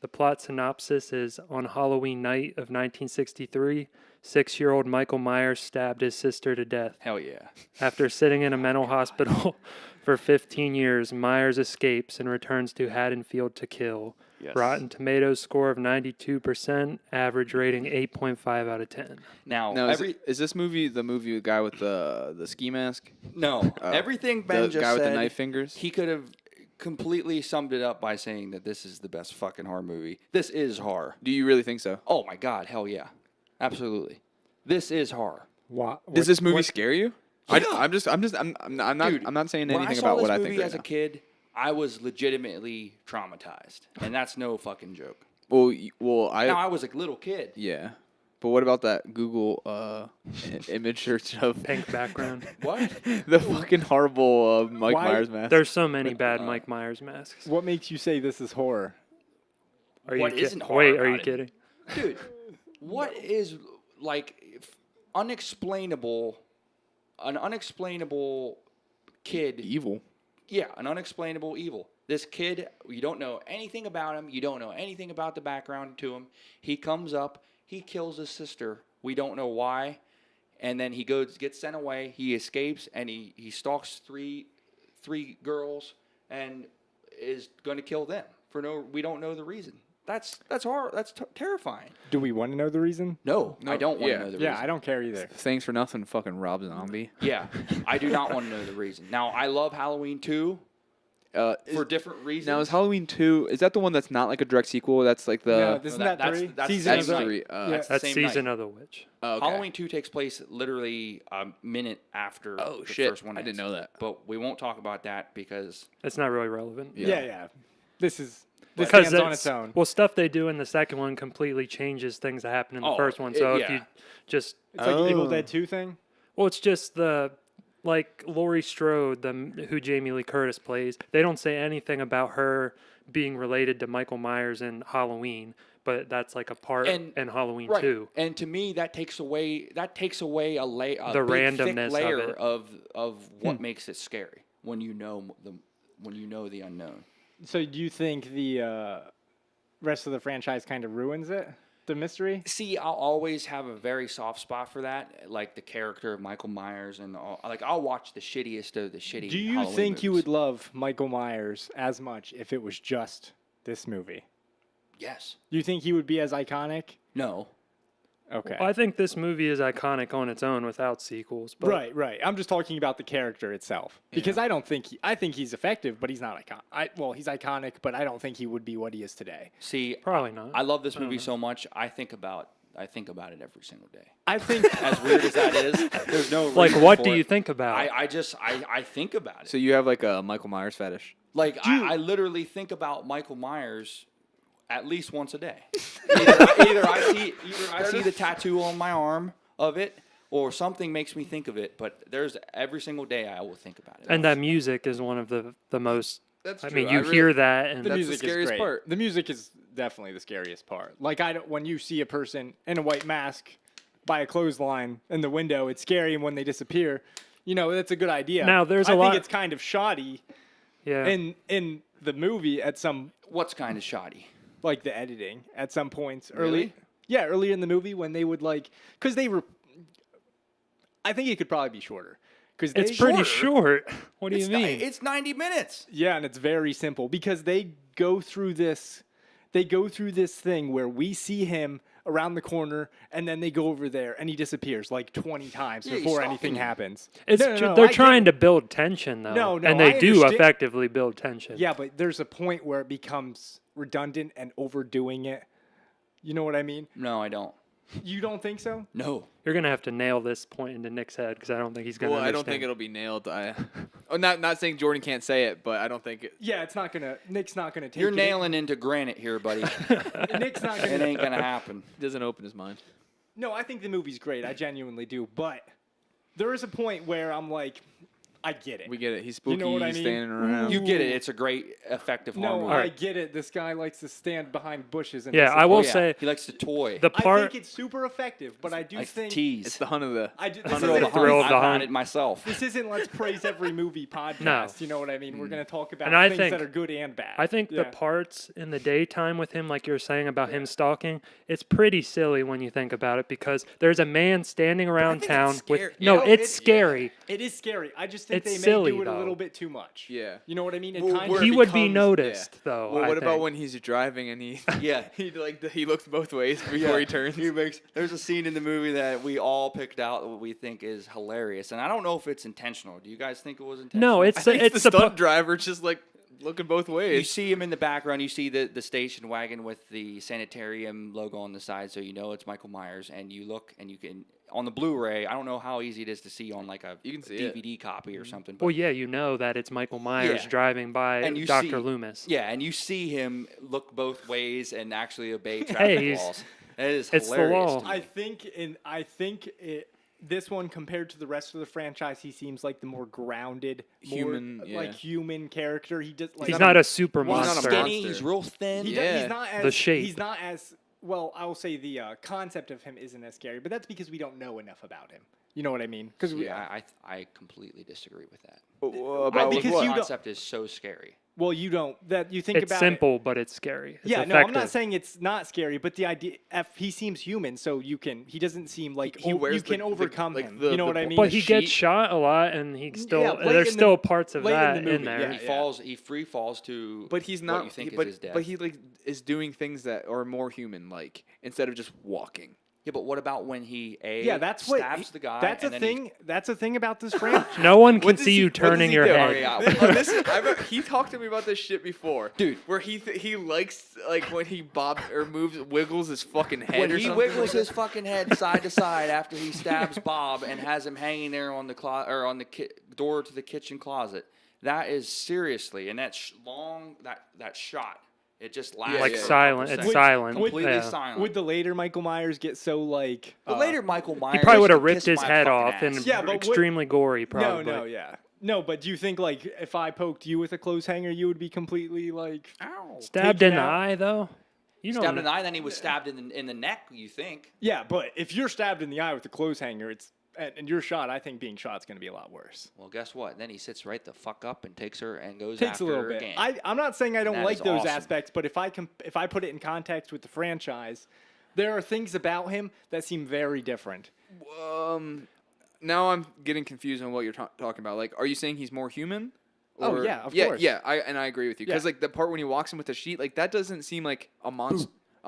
The plot synopsis is on Halloween night of 1963, 6-year-old Michael Myers stabbed his sister to death. Hell yeah. After sitting in a mental hospital for 15 years, Myers escapes and returns to Haddonfield to kill. Yes. Rotten Tomatoes score of 92%, average rating 8.5 out of 10. Now, Now, is this movie the movie with the guy with the ski mask? no, everything Ben The just guy said, with the knife fingers? he could have completely summed it up by saying that this is the best fucking horror movie. This is horror. Do you really think so? Oh my god, hell yeah, absolutely. This is horror. Does this movie scare you? Yeah. I'm not Dude, I'm not saying when anything I saw about this what I movie think right as a now. kid, I was legitimately traumatized, and that's no fucking joke. Well, Now I was a little kid. yeah. But what about that Google image search of Pink background. What? the fucking horrible Mike Why- Myers mask? There's so many bad Mike Myers masks. What makes you say this is horror? Are What you isn't horror Wait, are you about it? kidding? Dude, what is like unexplainable? An unexplainable kid. Evil. Yeah, an unexplainable evil. This kid, you don't know anything about him. You don't know anything about the background to him. He comes up, he kills his sister. We don't know why. And then he gets sent away. He escapes, and he stalks three girls and is going to kill them we don't know the reason. That's horror. That's terrifying. Do we want to know the reason? No, I don't want yeah. to know the Yeah, reason. I don't care either. Thanks for nothing, fucking Rob Zombie. Yeah, I do not want to know the reason. Now, I love Halloween 2 for different reasons. Now is Halloween 2? Is that the one that's not like a direct sequel? That's like No, the. isn't that- that that's- three? that's Season That's of the- 3. yeah. That's the That's same Season night. of the Witch. Oh, okay. Halloween 2 takes place literally a minute after Oh, the shit. first one I didn't ends. know that. But we won't talk about that because It's not really relevant. Yeah, yeah. This is This Because stands on it's- its own. Well, stuff they do in the second one completely changes things that happen in the first one. So if yeah. you just, It's like Evil Dead 2 thing. well, it's just like Laurie Strode, who Jamie Lee Curtis plays. They don't say anything about her being related to Michael Myers in Halloween, but that's like a part in Halloween Right. 2. And to me, that takes away a The big, randomness thick layer of of what makes it scary when you know the unknown. So do you think the rest of the franchise kind of ruins it? The mystery? See, I'll always have a very soft spot for that, like the character of Michael Myers, and I'll watch the shittiest of the shitty. Do you Halloween think you movies. would love Michael Myers as much if it was just this movie? Yes. Do you think he would be as iconic? No. Okay. I think this movie is iconic on its own without sequels. But Right. I'm just talking about the character itself because I don't think I think he's effective, but he's not iconic. He's iconic, but I don't think he would be what he is today. See, Probably not. I love this movie so much. I think about it every single day. I think As weird as that is, there's no Like, reason what for do it. you think about? I think about it. So you have like a Michael Myers fetish. Like I literally think about Michael Myers at least once a day. Either I see the tattoo on my arm of it, or something makes me think of it. But there's every single day I will think about it. And that music is one of the most. That's I true. mean, I you really- hear that, and the That's the music scariest is great. part. The music is definitely the scariest part. Like when you see a person in a white mask by a clothesline in the window, it's scary, and when they disappear, that's a good idea. Now, there's I a lot- think it's kind of shoddy yeah. in the movie at some What's kind of shoddy? like the editing at some points Really? early in the movie when they would because they were. I think it could probably be shorter because It's pretty short. What do you mean? It's 90 minutes. Yeah, and it's very simple because they go through this thing where we see him around the corner and then they go over there and he disappears like 20 times Yeah, he's before stalking anything you. happens. They're trying to build tension though. No, and I they do understand- effectively build tension. Yeah, but there's a point where it becomes redundant and overdoing it. You know what I mean? No, I don't. You don't think so? No. You're gonna have to nail this point into Nick's head because I don't think he's gonna. Well, I don't understand. think it'll be nailed. Not saying Jordan can't say it, but I don't think it. Yeah, it's not gonna. Nick's not gonna take. You're it. nailing into granite here, buddy. Nick's not It gonna. ain't going to happen. Doesn't open his mind. No, I think the movie's great. I genuinely do. But there is a point where I'm like, I get it. We get it. He's spooky. know what I He's mean? standing around. You get it. It's a great, effective horror No, movie. I get it. This guy likes to stand behind bushes. And Yeah, I will Oh, yeah. say He likes to toy. the I part. think it's super effective, but I do Likes to think tease. It's the hunt of the. I do, this, Hunt of isn't, the thrill of I've the had hunt. it myself. this isn't let's praise every movie podcast. No. You know what I mean? We're going to talk about And I things think- that are good and bad. I think Yeah. the parts in the daytime with him, like you're saying about him stalking, it's pretty silly when you think about it because there's a man standing around think town it's with. scary. No, Yeah, it's it- scary. It is scary. I just think It's they may silly, do it a though. little bit too much. Yeah. You know what I mean? It Well, kind where of He would be becomes- noticed, though. Well, I what about think. when he's driving and he Yeah. he looks both ways before he turns? There's a scene in the movie that we all picked out that we think is hilarious, and I don't know if it's intentional. Do you guys think it was intentional? No, I it's think it's the suppo- stunt driver just like looking both You ways. see him in the background. You see the station wagon with the sanitarium logo on the side, so you know it's Michael Myers. And you look, and you can on the Blu-ray. I don't know how easy it is to see on like a You can see it. DVD copy or something. But Well, yeah, you know that it's Michael Myers Yeah. driving by And you Dr. see- Loomis. yeah, and you see him look both ways and actually obey traffic Hey, he's- laws. It is it's the hilarious. law. to me. I think this one compared to the rest of the franchise, he seems like the more grounded, Human, more, yeah. like human character. He just like He's not a super Well, he's not a monster. Skinny, monster. he's real thin. Yeah. He's not as The shape. He's not as well. I will say the concept of him isn't as scary, but that's because we don't know enough about him. You know what I mean? Because I completely disagree with that. About because with what? you don't- Concept is so scary. well, you don't that you think It's about simple, but it's scary. It's Yeah, effective. no, I'm not saying it's not scary, but the idea he seems human, so he doesn't seem like He you wears can the- overcome like him. the- you know the what I bu- mean? But he gets sheet. shot a lot, and he still late there's in the- still parts of late in that the in, movie, there. yeah. He free falls to But he's what not. you think but, is his death. but he like is doing things that are more human, like instead of just walking. Yeah, but what about when he yeah, that's what stabs the guy? That's a and then he- thing. That's a thing about this franchise. No one can What does see he- you what does turning he your do? head. Oh, yeah. He talked to me about this shit before, Dude. Where he likes like when he wiggles his fucking head. when or he something wiggles like his fucking head side to side after he stabs Bob and has him hanging there on the on the door to the kitchen closet. That is seriously, and that long that shot It just lasts like for a silent. couple It's seconds. silent. Completely Yeah. silent. Would the later Michael Myers get so like? The later Michael Myers. He probably would have could ripped kiss his my head fucking off ass. and Yeah, but extremely gory. Probably. No, but do you think like if I poked you with a clothes hanger, you would be completely like Ow. Stabbed taken in the out? eye though. You don't Stabbed know. in the eye, then he was stabbed in the neck. You think? Yeah, but if you're stabbed in the eye with a clothes hanger, it's and you're shot. I think being shot's going to be a lot worse. Well, guess what? Then he sits right the fuck up and takes her and goes Takes after a little her bit. again. I'm not saying I don't That like is those awesome. aspects, but if I put it in context with the franchise, there are things about him that seem very different. Now I'm getting confused on what you're talking about. Like, are you saying he's more human? Oh, Or- yeah, of yeah, course. Yeah, I agree with you because Yeah. like the part when he walks in with the sheet, like that doesn't seem like a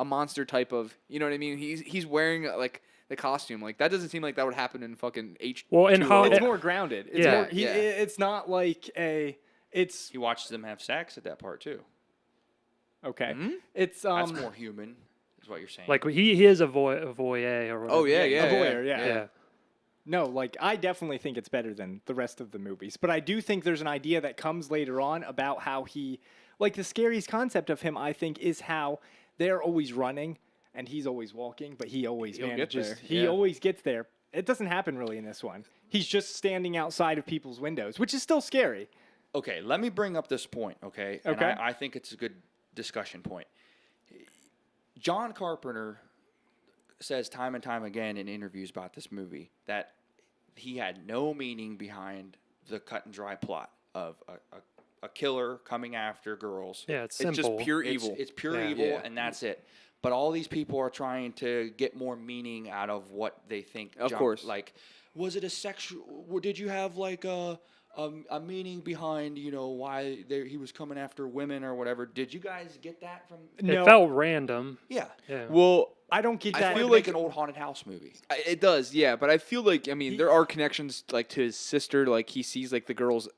monster type of. You know what I mean? He's wearing like the costume. Like that doesn't seem like that would happen in fucking H. Well, in It's It- more grounded. It's Yeah. more, it's not like a. It's He watches them have sex at that part too. okay. Hmm? It's That's more human, is what you're saying. Like he is a voyeur or whatever. Oh yeah, a yeah, voyeur, yeah. yeah. No, like I definitely think it's better than the rest of the movies. But I do think there's an idea that comes later on about how he, like the scariest concept of him, I think, is how they're always running and he's always walking, but he always He'll get manages. there, He yeah. always gets there. It doesn't happen really in this one. He's just standing outside of people's windows, which is still scary. Okay, let me bring up this point, okay? And Okay. I think it's a good discussion point. John Carpenter says time and time again in interviews about this movie that he had no meaning behind the cut and dry plot of a killer coming after girls. Yeah, it's It's simple. just pure It's- evil. It's pure Yeah. evil, Yeah. and that's it. But all these people are trying to get more meaning out of what they think. Of course. Like, was it a sexual? Did you have like a meaning behind why he was coming after women or whatever? Did you guys get that from? It felt random. Yeah, Yeah. Well, I don't get I that. feel like like- an old haunted house movie. it does, yeah. But I feel like there are connections like to his sister. Like he sees like the girl's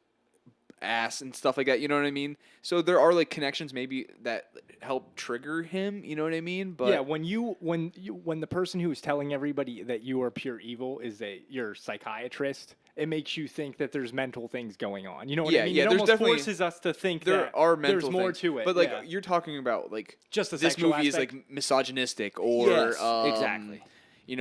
ass and stuff like that. You know what I mean? So there are like connections maybe that help trigger him. You know what I mean? But yeah, when the person who is telling everybody that you are pure evil is your psychiatrist, it makes you think that there's mental things going on. You know what Yeah, I mean? yeah, It there's almost definitely- forces us to think there that are mental there's more things. to it. But like yeah. you're talking about like Just the this sexual movie aspect. is like misogynistic or Yes, exactly.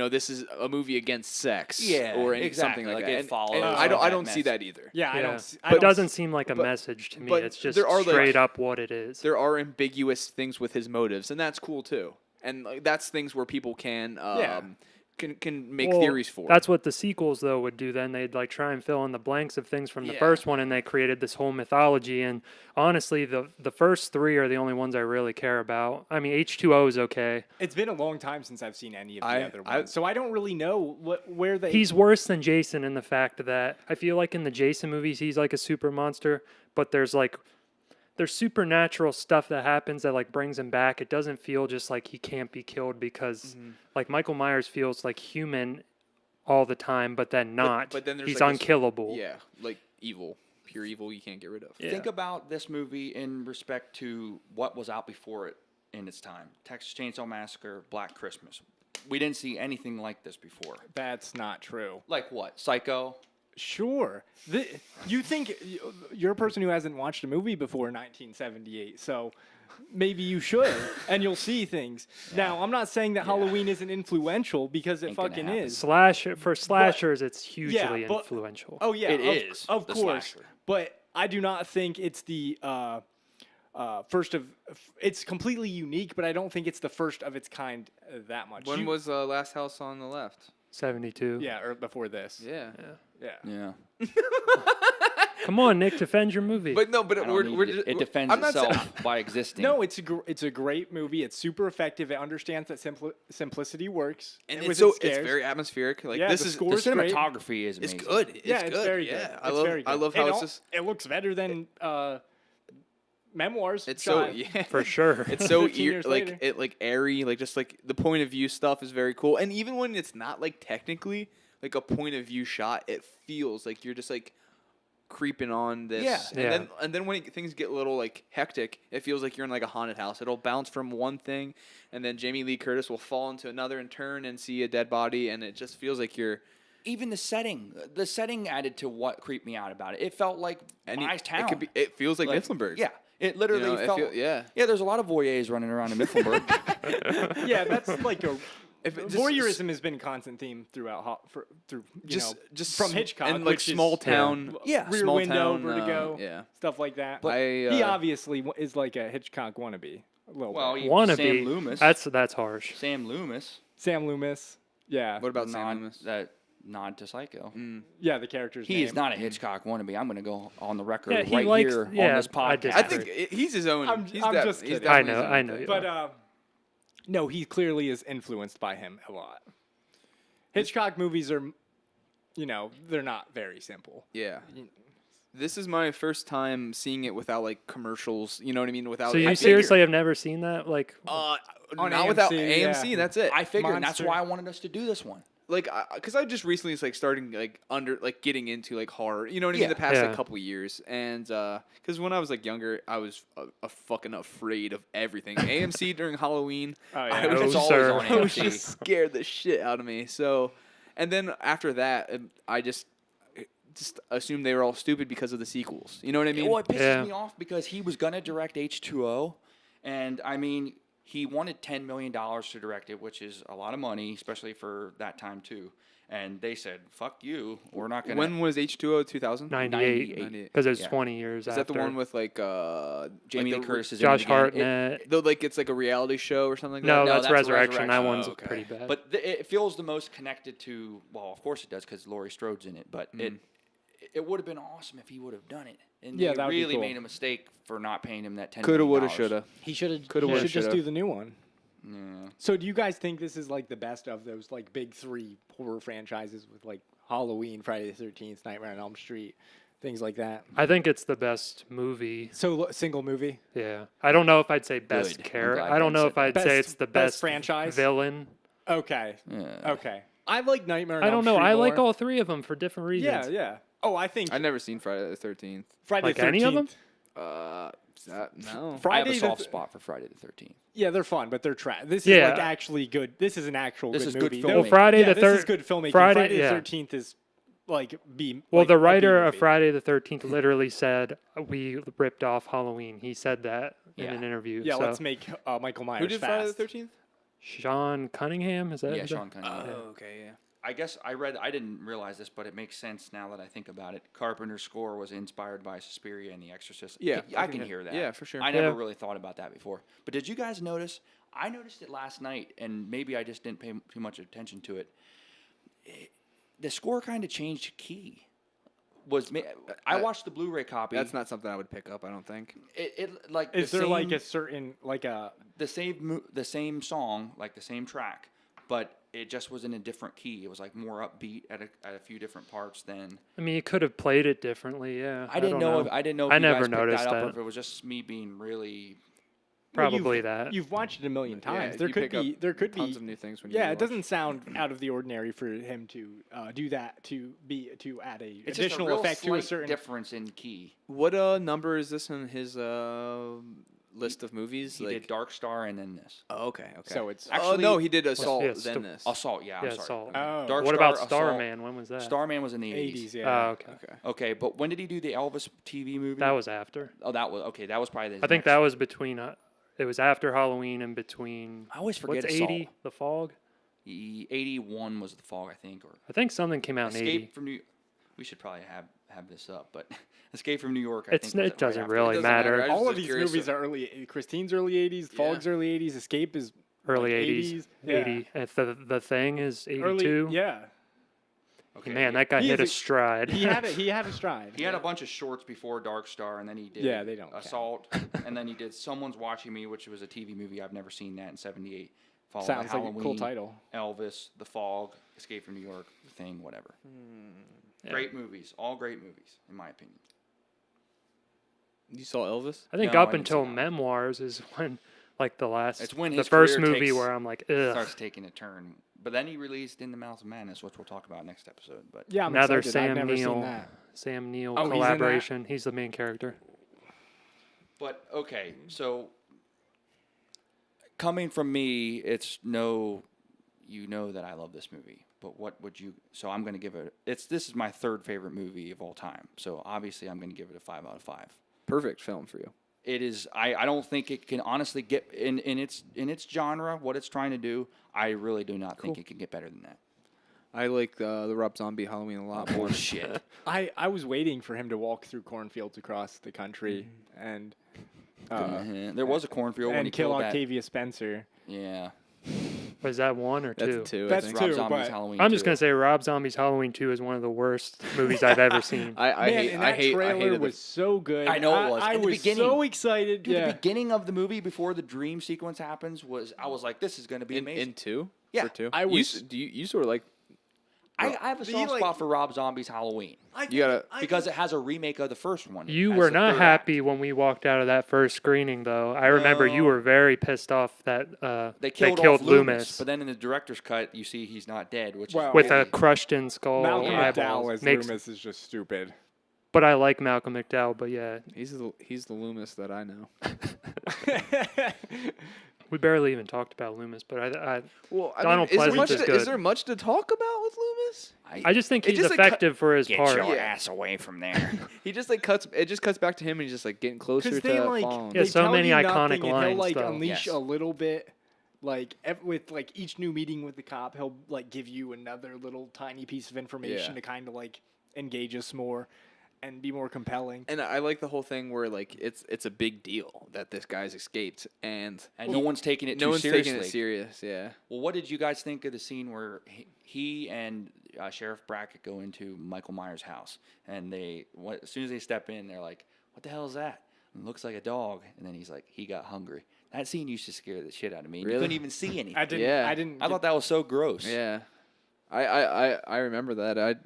This is a movie against sex. Yeah, or exactly, something like like that. it And follows I don't that see that either. yeah, I Yeah. don't. I But don't it doesn't seem like a but- message to me. but It's just there are, like- straight up what it is. There are ambiguous things with his motives, and that's cool too. And like, that's things where people can can make Well, theories for. That's what the sequels though would do. Then they'd like try and fill in the blanks of things from the Yeah. first one, and they created this whole mythology. And honestly, the first three are the only ones I really care about. I mean, H2O is okay. It's been a long time since I've seen any of the I- other I- ones, so I don't really know where they. He's worse than Jason in the fact that I feel like in the Jason movies he's like a super monster, but there's supernatural stuff that happens that like brings him back. It doesn't feel just like he can't be killed because like Michael Myers feels like human all the time, but then not. but then there's he's like this- unkillable. yeah, like evil, pure evil. You can't get rid of. Yeah. Think about this movie in respect to what was out before it in its time. Texas Chainsaw Massacre, Black Christmas. We didn't see anything like this before. That's not true. Like what? Psycho? Sure. You think you're a person who hasn't watched a movie before 1978, so maybe you should, and you'll see things. Now, I'm not saying that Halloween isn't influential because it Ain't gonna fucking happen. is. For slashers, it's hugely Yeah, but- influential. Oh yeah, It is of the course. slasher. But I do not think it's the first of. It's completely unique, but I don't think it's the first of its kind that much. When was Last House on the Left? 72. Yeah, or before this. Yeah. Yeah. Yeah. Come on, Nick, defend your movie. But no, but I don't we're, need we're it. just, It defends I'm not saying- itself by existing. No, it's a great movie. It's super effective. It understands that simplicity works. and with it's so its it's scares. very atmospheric. Like Yeah, this the is score the is great. cinematography is it's amazing. good. It's Yeah, good. it's very yeah. good. I It's love very good. I love how It it's al- just It looks better than Memoirs. it's so shot yeah. For sure. It's so 15 years like later. it like airy, like just like the point of view stuff is very cool. And even when it's not like technically like a point of view shot, it feels like you're just like creeping on this. Yeah. And then when things get a little like hectic, it feels like you're in like a haunted house. It'll bounce from one thing, and then Jamie Lee Curtis will fall into another and turn and see a dead body, and it just feels like you're Even the setting added to what creeped me out about it. It felt like and my town. It feels like Mifflinburg. Yeah, It literally felt. yeah. Yeah, there's a lot of voyeurs running around in Mifflinburg. Yeah, that's like a. Just- Voyeurism has been a constant theme throughout just from Hitchcock and like which is- small town, Yeah. Rear small Window, town, Vertigo, yeah. stuff like that. But he obviously is like a Hitchcock wannabe. A little Well, bit. Wannabe. Sam Loomis. That's harsh. Sam Loomis. Sam Loomis. Yeah. What about Sam Loomis? That nod to Psycho. Yeah, the character's He name. is not a Hitchcock wannabe. I'm going to go on the record Yeah, he right likes- here yeah, on this I podcast. I disagree. think he's his own. I'm he's just he's kidding. I definitely his know, own I know thing. you But no, he clearly is influenced by him a lot. Hitchcock movies are, they're not very simple. Yeah. This is my first time seeing it without like commercials. You know what I mean? Without So you I seriously have never seen that? Like, not AMC, without yeah. AMC. That's it. I figured, and that's Monster. why I wanted us to do this one. Like, because I just recently is like starting like getting into like horror. You know what I mean? Yeah. The past Yeah. like couple years, and because when I was like younger, I was a fucking afraid of everything. AMC during Halloween, Oh, I yeah. was No, just sir. on I was AMC. just scared the shit out of me. So, and then after that, I just assumed they were all stupid because of the sequels. You know what I mean? Well, it pisses Yeah. me off because he was going to direct H2O, and I mean, he wanted $10 million to direct it, which is a lot of money, especially for that time, too. And they said, fuck you, we're not going to. When was H2O 2000? 98, 98. because it's Yeah. 20 years Is after. that the one with like Jamie like Lee the- Curtis is Josh in it again. Hartnett? Though, like it's like a reality show or something like No, that. that's that's Resurrection. That Resurrection. one's Oh, okay. pretty bad. But it feels the most connected to, well, of course it does because Laurie Strode's in it, but it would have been awesome if he would have done it. And Yeah, they that would be really cool. made a mistake for not paying him that $10 Coulda, million. woulda, shoulda. He should Coulda, woulda, just shoulda. do the new one. Yeah. So do you guys think this is like the best of those like big three horror franchises with like Halloween, Friday the 13th, Nightmare on Elm Street, things like that? I think it's the best movie. So single movie, Yeah. I don't know if I'd say best Good. I'm character. glad I don't Ben know said if I'd that. say Best- it's the best best franchise? villain. okay, Yeah. okay. I like Nightmare on I Elm don't know. Street I like more. all three of them for different reasons. Yeah, yeah. Oh, I think I've never seen Friday the 13th. Friday Like the 13th. any of them? No. I have Friday a the soft th- spot for Friday the 13th. Yeah, they're fun, but they're trash. This is Yeah. like actually good. This is an actual This good is good movie. filmmaking. Well, Friday yeah, the this is third. good filmmaking. Friday, Friday the yeah. 13th is like B. Well, like the a writer B of movie. Friday the 13th literally said we ripped off Halloween. He said that in Yeah. an interview. Yeah, so let's make Michael Myers Who did fast. Friday the 13th? Sean Cunningham, is that? Yeah, the- Sean Cunningham. Oh, okay, yeah. I guess I didn't realize this, but it makes sense now that I think about it. Carpenter's score was inspired by Suspiria and The Exorcist. Yeah, I can hear that. yeah, for sure. I never Yeah. really thought about that before. But did you guys notice? I noticed it last night, and maybe I just didn't pay too much attention to it. The score kind of changed key. I watched the Blu-ray copy. That's not something I would pick up, I don't think. It like Is the there same, like a certain like a the same song, like the same track, but it just was in a different key. It was like more upbeat at a few different parts than. I mean, you could have played it differently. Yeah. I didn't don't know. I didn't know. If I you never guys picked noticed that up, or that. if it was just me being really. Probably you've, that. You've watched it a million times. Yeah, there you could pick be up there could tons be of new things when you Yeah, it rewatch. doesn't sound out of the ordinary for him to do that to add a It's additional just a real effect to a slight certain. difference in key. What number is this in his list of movies? He did Dark Star and then this. Oh, okay. So it's Actually- no, he did Assault, yeah, then this. Assault, yeah. I'm Yeah, sorry. Assault. Oh. Dark What Star, about Assault. Starman? When was that? Starman was in the 80s, 80s. yeah. Oh, okay. Okay. Okay, but when did he do the Elvis TV movie? That was after. Oh, that was okay. That was probably. I think that was between. It was after Halloween and between. I always forget What's Assault. 80? The Fog. 81 was the Fog, I think, or I think something came out in 80. Escape from New. We should probably have this up, but Escape from New York. It's- think was it right doesn't after really that. It doesn't matter. I was All of just these curious movies are early. Christine's early 80s. Fog's early 80s. Escape is Early like 80s. 80. If the Thing is 82. Early, yeah. Okay. Man, that guy He hit is a a- stride. He had a stride. He had a bunch of shorts before Dark Star, and then he did Yeah, they don't count. Assault, and then he did Someone's Watching Me, which was a TV movie. I've never seen that in '78. Followed Sounds by like a Halloween, cool title. Elvis, The Fog, Escape from New York, The Thing, whatever. Yeah. Great movies, all great movies, in my opinion. You saw Elvis? I think No, up I didn't until see that. Memoirs is when, like the last, It's when the his first career movie takes- where I'm like, ugh. Starts taking a turn, but then he released In the Mouth of Madness, which we'll talk about next episode. But Yeah, I'm Another excited. I've Sam never Neill, seen that. Sam Neill Oh, he's in that? collaboration. He's the main character. But okay, so coming from me, it's no, you know that I love this movie. But what would you? So I'm going to give it. This is my third favorite movie of all time. So obviously I'm going to give it a 5 out of 5. Perfect film for you. it is. I don't think it can honestly get in its genre what it's trying to do. I really do not think it can get better than that. I like the Rob Zombie Halloween a lot more. Bullshit. I was waiting for him to walk through cornfields across the country and There was a cornfield when he kill killed Octavia Spencer. Yeah. Was that 1 or 2? That's 2. That's I think. Rob two, Zombie's but Halloween. I'm just 2. gonna say Rob Zombie's Halloween 2 is one of the worst movies I've ever seen. I Man, hate. and I that hate. trailer I hated was so good. I know it was. I In the was beginning. so excited. Dude, yeah. the beginning of the movie before the dream sequence happens I was like, this is going to be amazing. in 2. Yeah. For 2. I You was- s- do you sort of like. I have a The, soft like- spot for Rob Zombie's Halloween You gotta. because it has a remake of the first one. You as were the not third happy when we walked out of that first screening, though. I remember you were very pissed off that They killed off Loomis, but then in the director's cut, you see he's not dead, which Well, is with a really- crushed-in skull. Malcolm and McDowell eyeballs. as Makes- Loomis is just stupid. But I like Malcolm McDowell. But yeah, He's the Loomis that I know. we barely even talked about Loomis. But I Well, Donald is there Pleasance much is to, good. is there much to talk about with Loomis? I just think It he's just, like, cut- effective for his part. ass away from there. He just like cuts. It just cuts back to him, and he's just like getting closer to they like falling. Yeah, they so tell many you iconic nothing, and he'll lines, like though. unleash Yes. a little bit. Like with like each new meeting with the cop, he'll like give you another little tiny piece of information Yeah. to kind of like engage us more and be more compelling. And I like the whole thing where like it's a big deal that this guy's escaped, and No one's taking it no too one's seriously. taking it serious. Yeah. Well, what did you guys think of the scene where he and Sheriff Brackett go into Michael Myers' house, and as soon as they step in, they're like, "What the hell is that?" And it looks like a dog, and then he's like, "He got hungry." That scene used to scare the shit out of me. You Really? couldn't even see anything. I didn't. Yeah. I didn't. I thought that was so gross. Yeah. I remember that.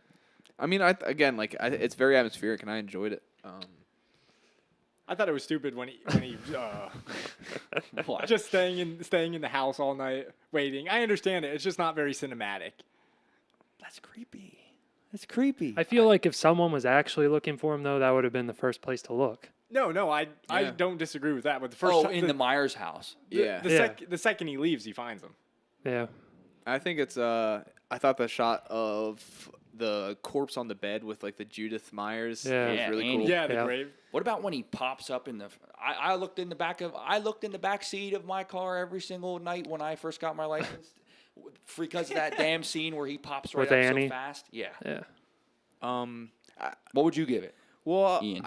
I mean, it's very atmospheric, and I enjoyed it. I thought it was stupid when he What? just staying in the house all night waiting. I understand it. It's just not very cinematic. That's creepy. That's creepy. I feel like if someone was actually looking for him, though, that would have been the first place to look. No, I Yeah. don't disagree with that. But the first time, in the Myers house. Yeah. the second he leaves, he finds him. Yeah. I think it's I thought the shot of the corpse on the bed with like the Judith Myers Yeah. was Yeah, really Andy. cool. Yeah, the Yeah. grave. What about when he pops up in the? I looked in the back seat of my car every single night when I first got my license, because of that damn scene where he pops right With up Annie? so fast. Yeah. Yeah. What would you give it? Well, Ian.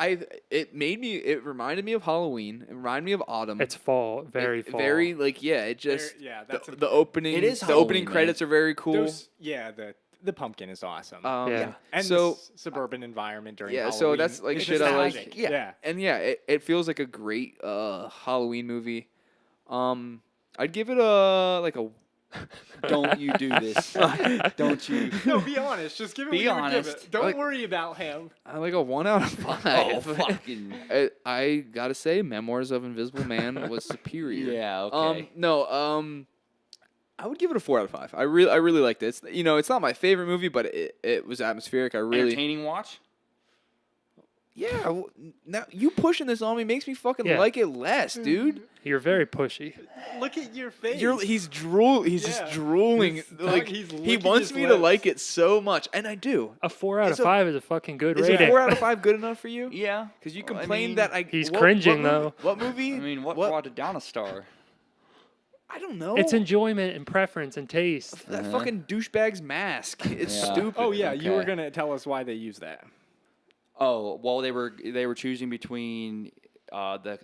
it reminded me of Halloween. It reminded me of autumn. It's fall. Very fall. Very like it just yeah, that's the opening. It is the opening Halloween, man. credits are very cool. The pumpkin is awesome. Yeah. And so the suburban environment during yeah, Halloween. so that's like It's shit I like. nostalgic. Yeah. And it feels like a great Halloween movie. I'd give it a Don't you do this? Don't you? No, be honest. Just give it Be what you would give honest. it. Don't Like- worry about him. like a 1 out of 5. Oh fucking. I gotta say, Memoirs of Invisible Man was superior. Yeah. Okay. I would give it a 4 out of 5. I really liked it. It's not my favorite movie, but it was atmospheric. I really, Entertaining watch. yeah. Now you pushing this on me makes me fucking Yeah. like it less, dude. You're very pushy. Look at your face. He's just Yeah. drooling. He's Like he's he licking wants his me to lips. like it so much, and I do. A 4 out Is of a- 5 is a fucking good Is rating. a 4 out of 5 good enough for you? Yeah. Because you Well, I complained mean- that I. He's what cringing, movie- though. What movie? I mean, what brought it down a star? I don't know. It's enjoyment and preference and taste. that fucking douchebag's mask. It's Yeah. stupid. Oh yeah, you were Okay. gonna tell us why they use that. Oh well, they were choosing between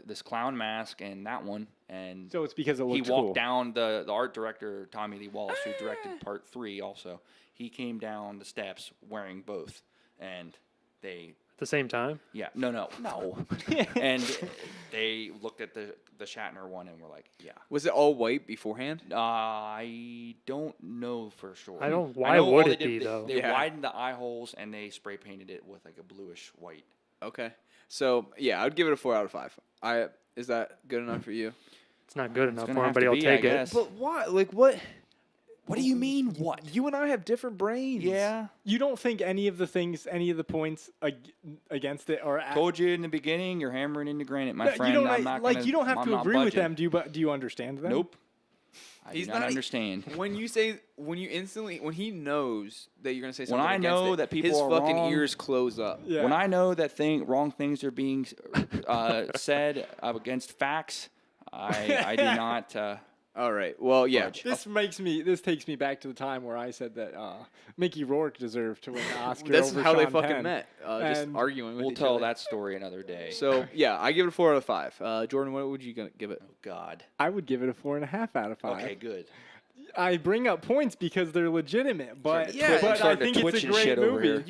this clown mask and that one, and So it's because it he looks walked cool. down the art director Tommy Lee Wallace, who directed Part 3 also. He came down the steps wearing both, and they At the same time. no and they looked at the Shatner one and were like, yeah. Was it all white beforehand? I don't know for sure. I don't- I why know all would they it be, though? They Yeah. widened the eye holes and they spray painted it with like a bluish white. Okay. So yeah, I'd give it a 4 out of 5. Is that good enough for you? It's not good enough gonna for him, have but to he'll be, I take it. guess. But why? Like what? What do you mean? What? You and I have different brains. Yeah. You don't think any of the points against it are Told you in the beginning, you're hammering into granite, my friend. You don't I'm not like gonna, you don't have I'm to not agree with budging. them. Do you understand them? Nope. I do not understand. When you when he knows that you're gonna say something, When I know that people his are fucking wrong, ears close up. Yeah. When I know that wrong things are being said against facts, I do not. All right. Well, yeah. Fudge. This takes me back to the time where I said that Mickey Rourke deserved to win the Oscar. That's over how they Sean fucking Penn. met. Just And arguing with We'll each tell other. that story another day. So yeah, I give it a 4 out of 5. Jordan, what would you give it? Oh God. I would give it a 4.5 out of 5. Okay, good. I bring up points because they're legitimate, but Yeah, I'm but I starting to think it's twitch a and great shit over movie. here.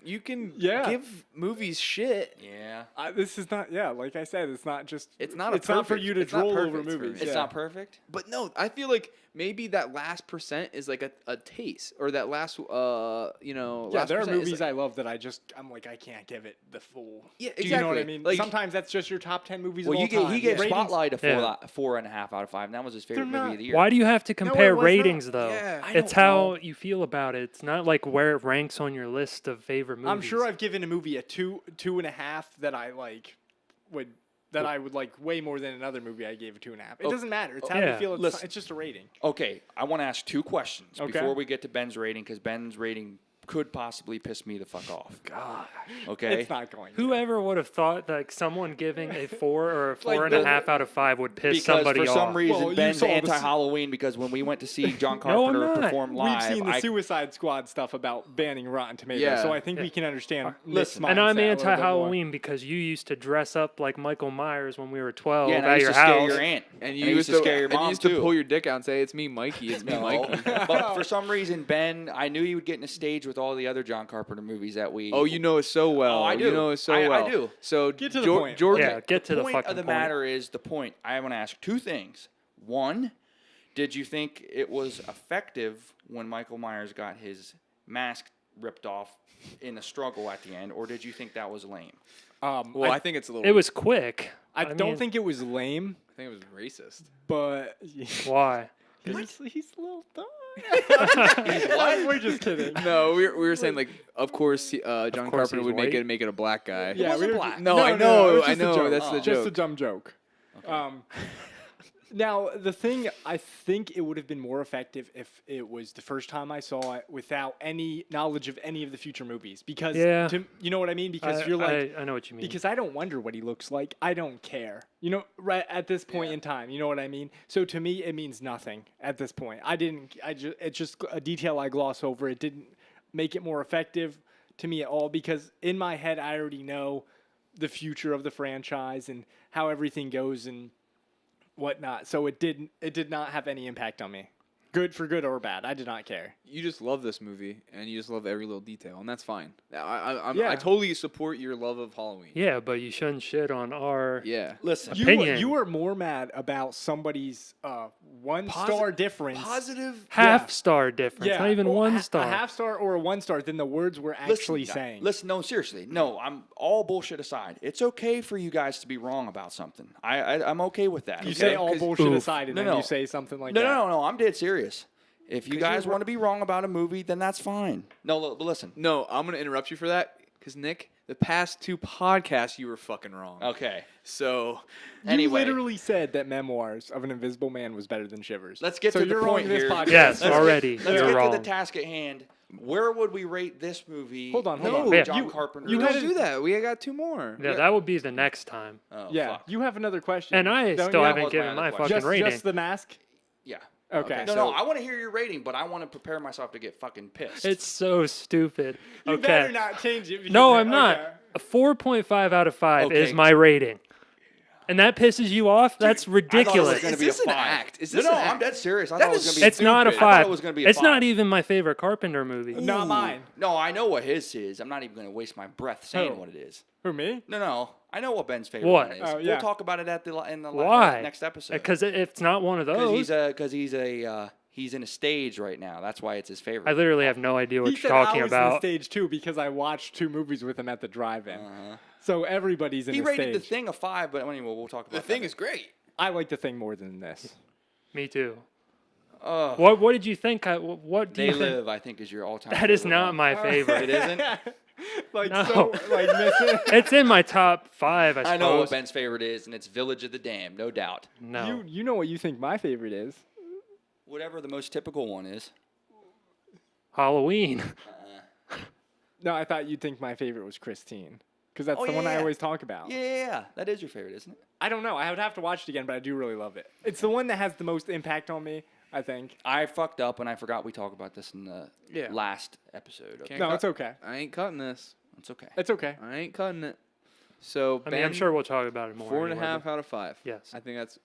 You can Yeah. give movies shit. Yeah. This is not, like I said, it's not just. It's not for perfect- you to it's not droll over perfect for me. movies. It's yeah. not perfect. But no, I feel like maybe that last percent is like a taste, or that last Yeah, last there are percent is movies like, I love that I'm like, I can't give it the full. Yeah, Do you know what I exactly. mean? Like- Sometimes that's just your top 10 movies Well, of all time. he gave Ratings- Spotlight a Yeah. 4.5 out of 5, and that was his favorite They're movie not- of the year. Why do you have to it compare was not. ratings though? Yeah. I It's don't how know. you feel about it. It's not like where it ranks on your list of favorite movies. I'm sure I've given a movie a 2.5 that I would like way more than another movie I gave a 2.5. It doesn't matter. It's how Yeah. you feel. Listen. It's just a rating. Okay, I want to ask 2 questions Okay. before we get to Ben's rating, because Ben's rating could possibly piss me the fuck off. God, Okay? it's not going. to. Whoever would have thought that someone giving a 4 or a Like 4.5 out of 5 would piss Because somebody for off? some reason, Well, you Ben's saw the anti-Halloween because when we went to see John No, I'm Carpenter not. perform We've live, seen the I Suicide Squad stuff about banning Rotten Tomatoes, Yeah. so I think we can understand. Nick's listen, And I'm mindset a little bit more. anti-Halloween because you used to dress up like Michael Myers when we were 12 yeah, and I at used your to scare house. your aunt. And you I used to scare your and mom you used too. to pull your dick out and say, "It's me, Mikey. It's me, No. Mikey." But for some reason, Ben, I knew he would get in a stage with all the other John Carpenter movies that we. Oh, you know it so well. Oh, I do. You know it so I well. do. So Get to the point. Jordan. Yeah, get to the point fucking of the point. matter is the point. I want to ask 2 things. One, did you think it was effective when Michael Myers got his mask ripped off in the struggle at the end, or did you think that was lame? Well, I think it's a little. It was quick. I don't mean, think it was lame, I think it was racist. but Why? he's a little dumb. what? We're just kidding. No, we were saying like, of course, John course Carpenter he's would white. make it a black guy. Yeah, wasn't we were- black. No, I know, it was I just a know, joke. that's the Just a joke. dumb joke. Now, the thing, I think it would have been more effective if it was the first time I saw it without any knowledge of any of the future movies. Because, Yeah. you know what I mean? Because you're like, I know what you mean. because I don't wonder what he looks like. I don't care. You know, right at this point in time, you know what I mean? So to me, it means nothing at this point. It's just a detail I gloss over. It didn't make it more effective to me at all because in my head, I already know the future of the franchise and how everything goes and whatnot. So it did not have any impact on me. Good for good or bad. I did not care. You just love this movie, and you just love every little detail, and that's fine. I Yeah. totally support your love of Halloween. yeah, but you shouldn't shit on our. Yeah. Listen, Opinion. You are more mad about somebody's 1-star difference. Positive. Half-star difference, not even or 1 A star. half star or a 1 star than the words we're actually saying. Listen, no, seriously. No, I'm all bullshit aside. It's okay for you guys to be wrong about something. I'm okay with that. You okay? say all 'Cause- bullshit Oof. aside, and No, then no. you say something like No, that. no, no, I'm dead serious. If you 'Cause guys you're want to be wrong about a movie, then that's fine. No, but listen. No, I'm gonna interrupt you for that because Nick, the past 2 podcasts you were fucking wrong. Okay. So You Anyway. literally said that Memoirs of an Invisible Man was better than Shivers. Let's get so to the you're wrong point in this here. podcast. Yes, Let's already. Let's You're get wrong. to the task at hand. Where would we rate this movie? Hold on, hold No, on. Yeah. John You- Carpenter. you don't had do that. We got 2 more. Yeah, that would be the next time. Oh, Yeah, fuck. you have another question. And I don't still you? haven't was my given other my question. fucking rating. Just the mask. Yeah. Okay. No, so- I want to hear your rating, but I want to prepare myself to get fucking pissed. It's so stupid. You Okay. better not change it. because No, you're- I'm not. okay. A 4.5 out of 5 is Okay. my rating. And that pisses you off? That's I thought it was ridiculous. gonna Is be this a an 5. act? Is No, this no, an I'm act? dead serious. I That thought it was is gonna be. It's not a stupid. I thought 5. it was gonna be a It's not 5. even my favorite Carpenter movie. Not mine. No, I know what his is. I'm not even going to waste my breath saying Who? what it is. For me? No, I know what Ben's favorite What? one is. Oh, We'll yeah. talk about it in the Why? next episode. Because it's not one of those. Because he's in a stage right now. That's why it's his favorite. I literally have no idea what He you're said talking I was in the about. stage too because I watched 2 movies with him at the drive-in. Uh-huh. So everybody's in He the rated stage. The Thing a 5, but anyway, we'll talk about The Thing is great. I like The Thing more than this. Me too. Oh, What did you think? What do They you think? Live, I think, is your all-time. That is favorite not one. my favorite. It isn't. Like No. so, like missing. It's in my top 5, I suppose. I know what Ben's favorite is, and it's Village of the Damned, no doubt. No. You know what you think my favorite is? Whatever the most typical one is. Halloween. No, I thought you'd think my favorite was Christine. Because that's Oh, the one I yeah. always talk about. Yeah, that is your favorite, isn't it? I don't know. I would have to watch it again, but I do really love it. It's the one that has the most impact on me, I think. I fucked up and I forgot we talked about this in the Yeah. last episode. Can't No, cut- it's okay. I ain't cutting this. It's okay. It's okay. I ain't cutting it. So, I mean, I'm Ben, sure we'll talk about it more. 4.5 out of 5. Yes. I think that's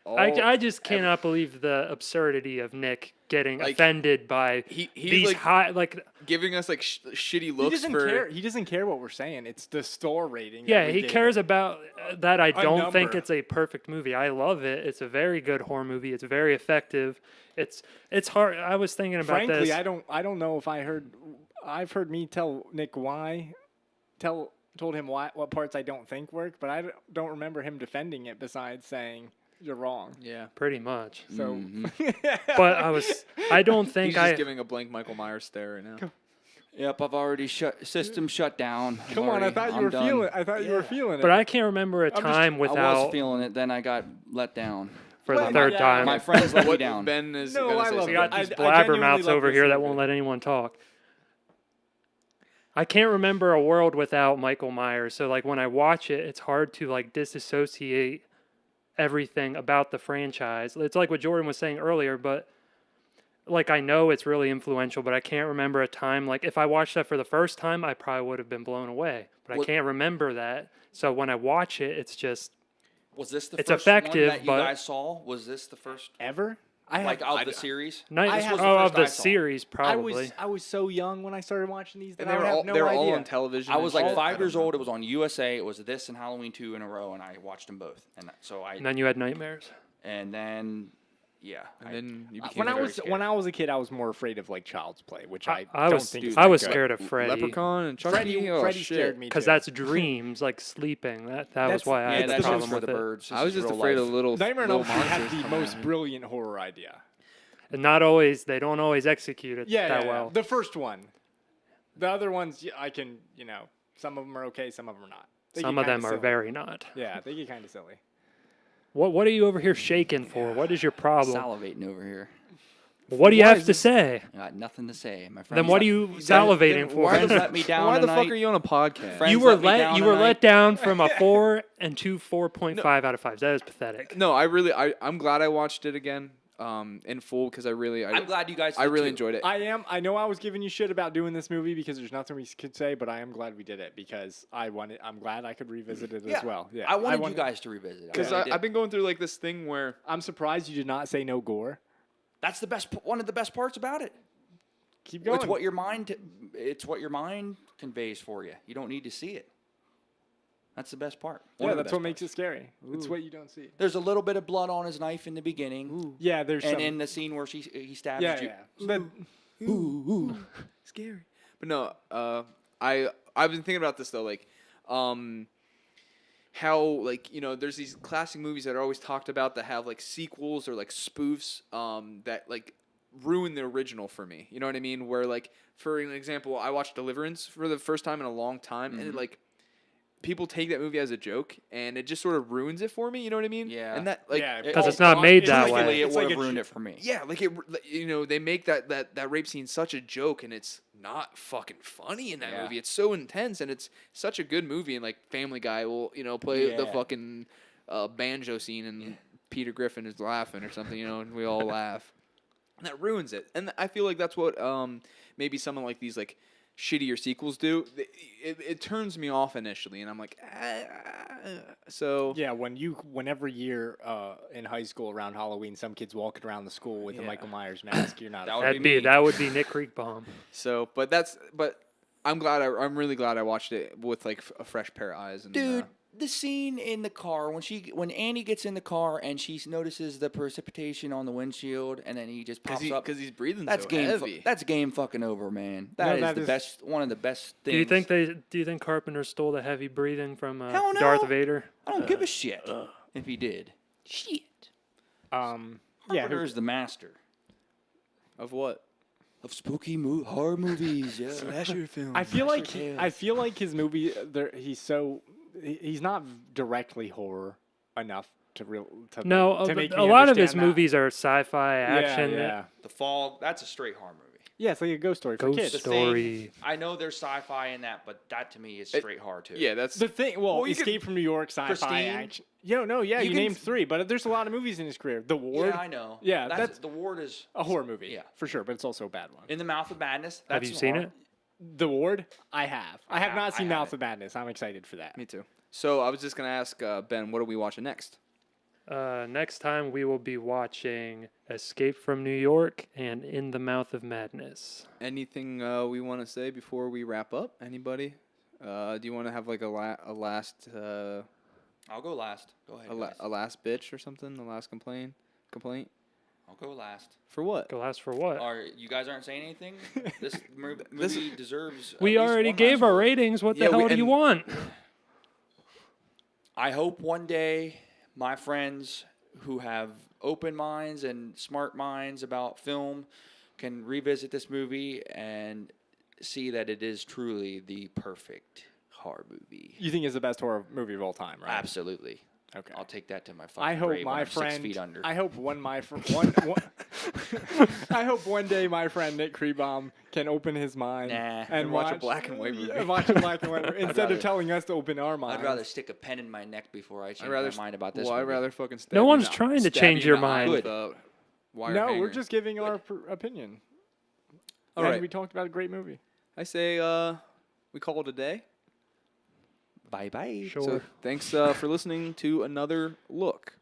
all. I just cannot believe the absurdity of Nick getting Like, offended by he's these like high, like, giving us like shitty He looks doesn't for. care. He doesn't care what we're saying. It's the store rating. yeah, that we he gave cares it. about that. I don't think number. it's a perfect movie. I love it. It's a very good horror movie. It's very effective. It's hard. I was thinking about Frankly, this. I don't know if I've heard me tell Nick told him what parts I don't think work, but I don't remember him defending it besides saying you're wrong. Yeah. Pretty much. So, But I don't He's think just giving a blank Michael Myers stare right now. Yep, I've already system shut down. come on, I thought you were feeling. I thought you were feeling it. but I can't remember a time I without was feeling it, then I got let down. for the Well, third yeah. time. My friends let me What down. Ben is No, gonna I say love We something. got these I genuinely blabbermouths love over this here that movie. won't let anyone talk. I can't remember a world without Michael Myers. So like when I watch it, it's hard to like disassociate everything about the franchise. It's like what Jordan was saying earlier, but like I know it's really influential, but I can't remember a time like if I watched that for the first time, I probably would have been blown away. But I can't remember that. So when I watch it, it's just Was this the It's first effective, one that you but- guys saw? Was this the first? ever. Like of the series? night have- of the I saw. series I probably. was so young when I started watching these that And I would have no they were idea. all on television. I and was like shit. 5 I years don't know. old. It was on USA. It was this and Halloween 2 in a row, and I watched them both. And so And then you had nightmares. and then, yeah. And then you became When I very was scared. when I was a kid, I was more afraid of like Child's Play, which I I don't was think is I that was good. scared of Freddy Leprechaun and Chucky. Freddy shit. scared me because too. that's dreams, like sleeping. That was That's- why I Yeah, had the that's just problem for with the it. birds. This I was is just real afraid life. of little Nightmare on little Elm Street had monsters the coming most at me. brilliant horror idea. And not always, they don't always execute it that well. The first one. The other ones, I can, some of them are okay, some of them are not. They Some get of them kinda are silly. very not. Yeah, they get kind of silly. What are you over here shaking for? What is your problem? Salivating over here. What do you Why have is to say? I got nothing to say. My friends Then what are you salivating for? Why Friends let me down Why the tonight. fuck are you on a podcast? Friends You were let me down you were tonight. let down from a 4 and 4.5 out of 5. That is pathetic. No, I'm glad I watched it again in full because I'm glad you guys I did really too. enjoyed it. I know I was giving you shit about doing this movie because there's nothing we could say, but I am glad we did it because I'm glad I could revisit it as well. Yeah, I wanted you guys to revisit it. Because I really did. I've been going through like this thing where I'm surprised you did not say no gore. That's the best. One of the best parts about it. Keep going. It's what your mind. It's what your mind conveys for you. You don't need to see it. That's the best part. One Yeah, of the that's best what makes parts. it scary. It's what you don't see. There's a little bit of blood on his knife in the beginning, Yeah, there's and some. in the scene where he stabs yeah, you. yeah. But scary. But no, I've been thinking about this though, like, how like there's these classic movies that are always talked about that have like sequels or like spoofs that like ruin the original for me. You know what I mean? Where like for an example, I watched Deliverance for the first time in a long time, and it like. People take that movie as a joke, and it just sort of ruins it for me. You know what I mean? Yeah. And that, like, Yeah, Because it's not made that way. It It's would like have a ruined ju- it for me. yeah, like they make that rape scene such a joke, and it's not fucking funny in that Yeah. movie. It's so intense, and it's such a good movie. And like Family Guy will, play the Yeah. fucking banjo scene, and Peter Griffin is laughing or something, and we all laugh. And that ruins it. And I feel like that's what maybe someone like these like shittier sequels do. It turns me off initially, and I'm like, so yeah, when every year in high school around Halloween, some kids walking around the school with a Yeah. Michael Myers mask, you're not. That a would fan. be me. That would be Nick Creekbaum. So, but I'm really glad I watched it with like a fresh pair of eyes. And, Dude, the scene in the car when Annie gets in the car and she notices the precipitation on the windshield, and then he just pops up. because he's breathing That's so game. heavy. That's game fucking over, man. No, That that is is- best. One of the best things. Do you think Carpenter stole the heavy breathing from Hell no. Darth Vader? I don't give a shit if he did. Shit. Yeah, Carpenter's the master Of what? of spooky horror movies. Yeah. Slasher film. I feel like his movie. He's not directly horror enough. No, to make a me lot of his understand that. movies are sci-fi action. Yeah. The Fog, that's a straight horror movie. Yeah, it's like a ghost story for Ghost kids. The story. Thing, I know there's sci-fi in that, but that to me is straight horror too. Yeah, that's The thing, well, Well, you could- Escape from New York, sci-fi Christine? action. You can- named 3, but there's a lot of movies in his career. The Ward, Yeah, I know. Yeah, that's The Ward is a horror movie, Yeah. for sure, but it's also a bad one. In the Mouth of Madness. Have That's you seen horror. it? The Ward, I have. I have ha- not I seen have Mouth it. of Madness. I'm excited for that. me too. So I was just gonna ask Ben, what are we watching next? Next time we will be watching Escape from New York and In the Mouth of Madness. Anything we want to say before we wrap up? Anybody? Do you want to have like a last I'll go last. Go ahead. guys. a last bitch or something? A last complaint? I'll go last. For what? Go last for what? You guys aren't saying anything? This movie This- deserves. at We least already one gave last our word. ratings. What the Yeah, hell do you and- want? I hope one day my friends who have open minds and smart minds about film can revisit this movie and see that it is truly the perfect horror movie. You think it's the best horror movie of all time, right? Absolutely. Okay. I'll take that to my fucking I hope grave when my I'm friend. 6 feet under. I hope I hope one day my friend Nick Krebaum can open his mind Nah. and watch a black and white movie. Watch a black and white movie instead rather- of telling us to open our minds. I'd rather stick a pen in my neck before I change my mind about this Well, I'd movie. rather fucking stab No you one's in the- trying to stab change you in your the eye mind. with a wire No, hanger. we're just giving our opinion. All And right. we talked about a great movie. I say we call it a day. Bye-bye. Sure. So thanks for listening to Another Look.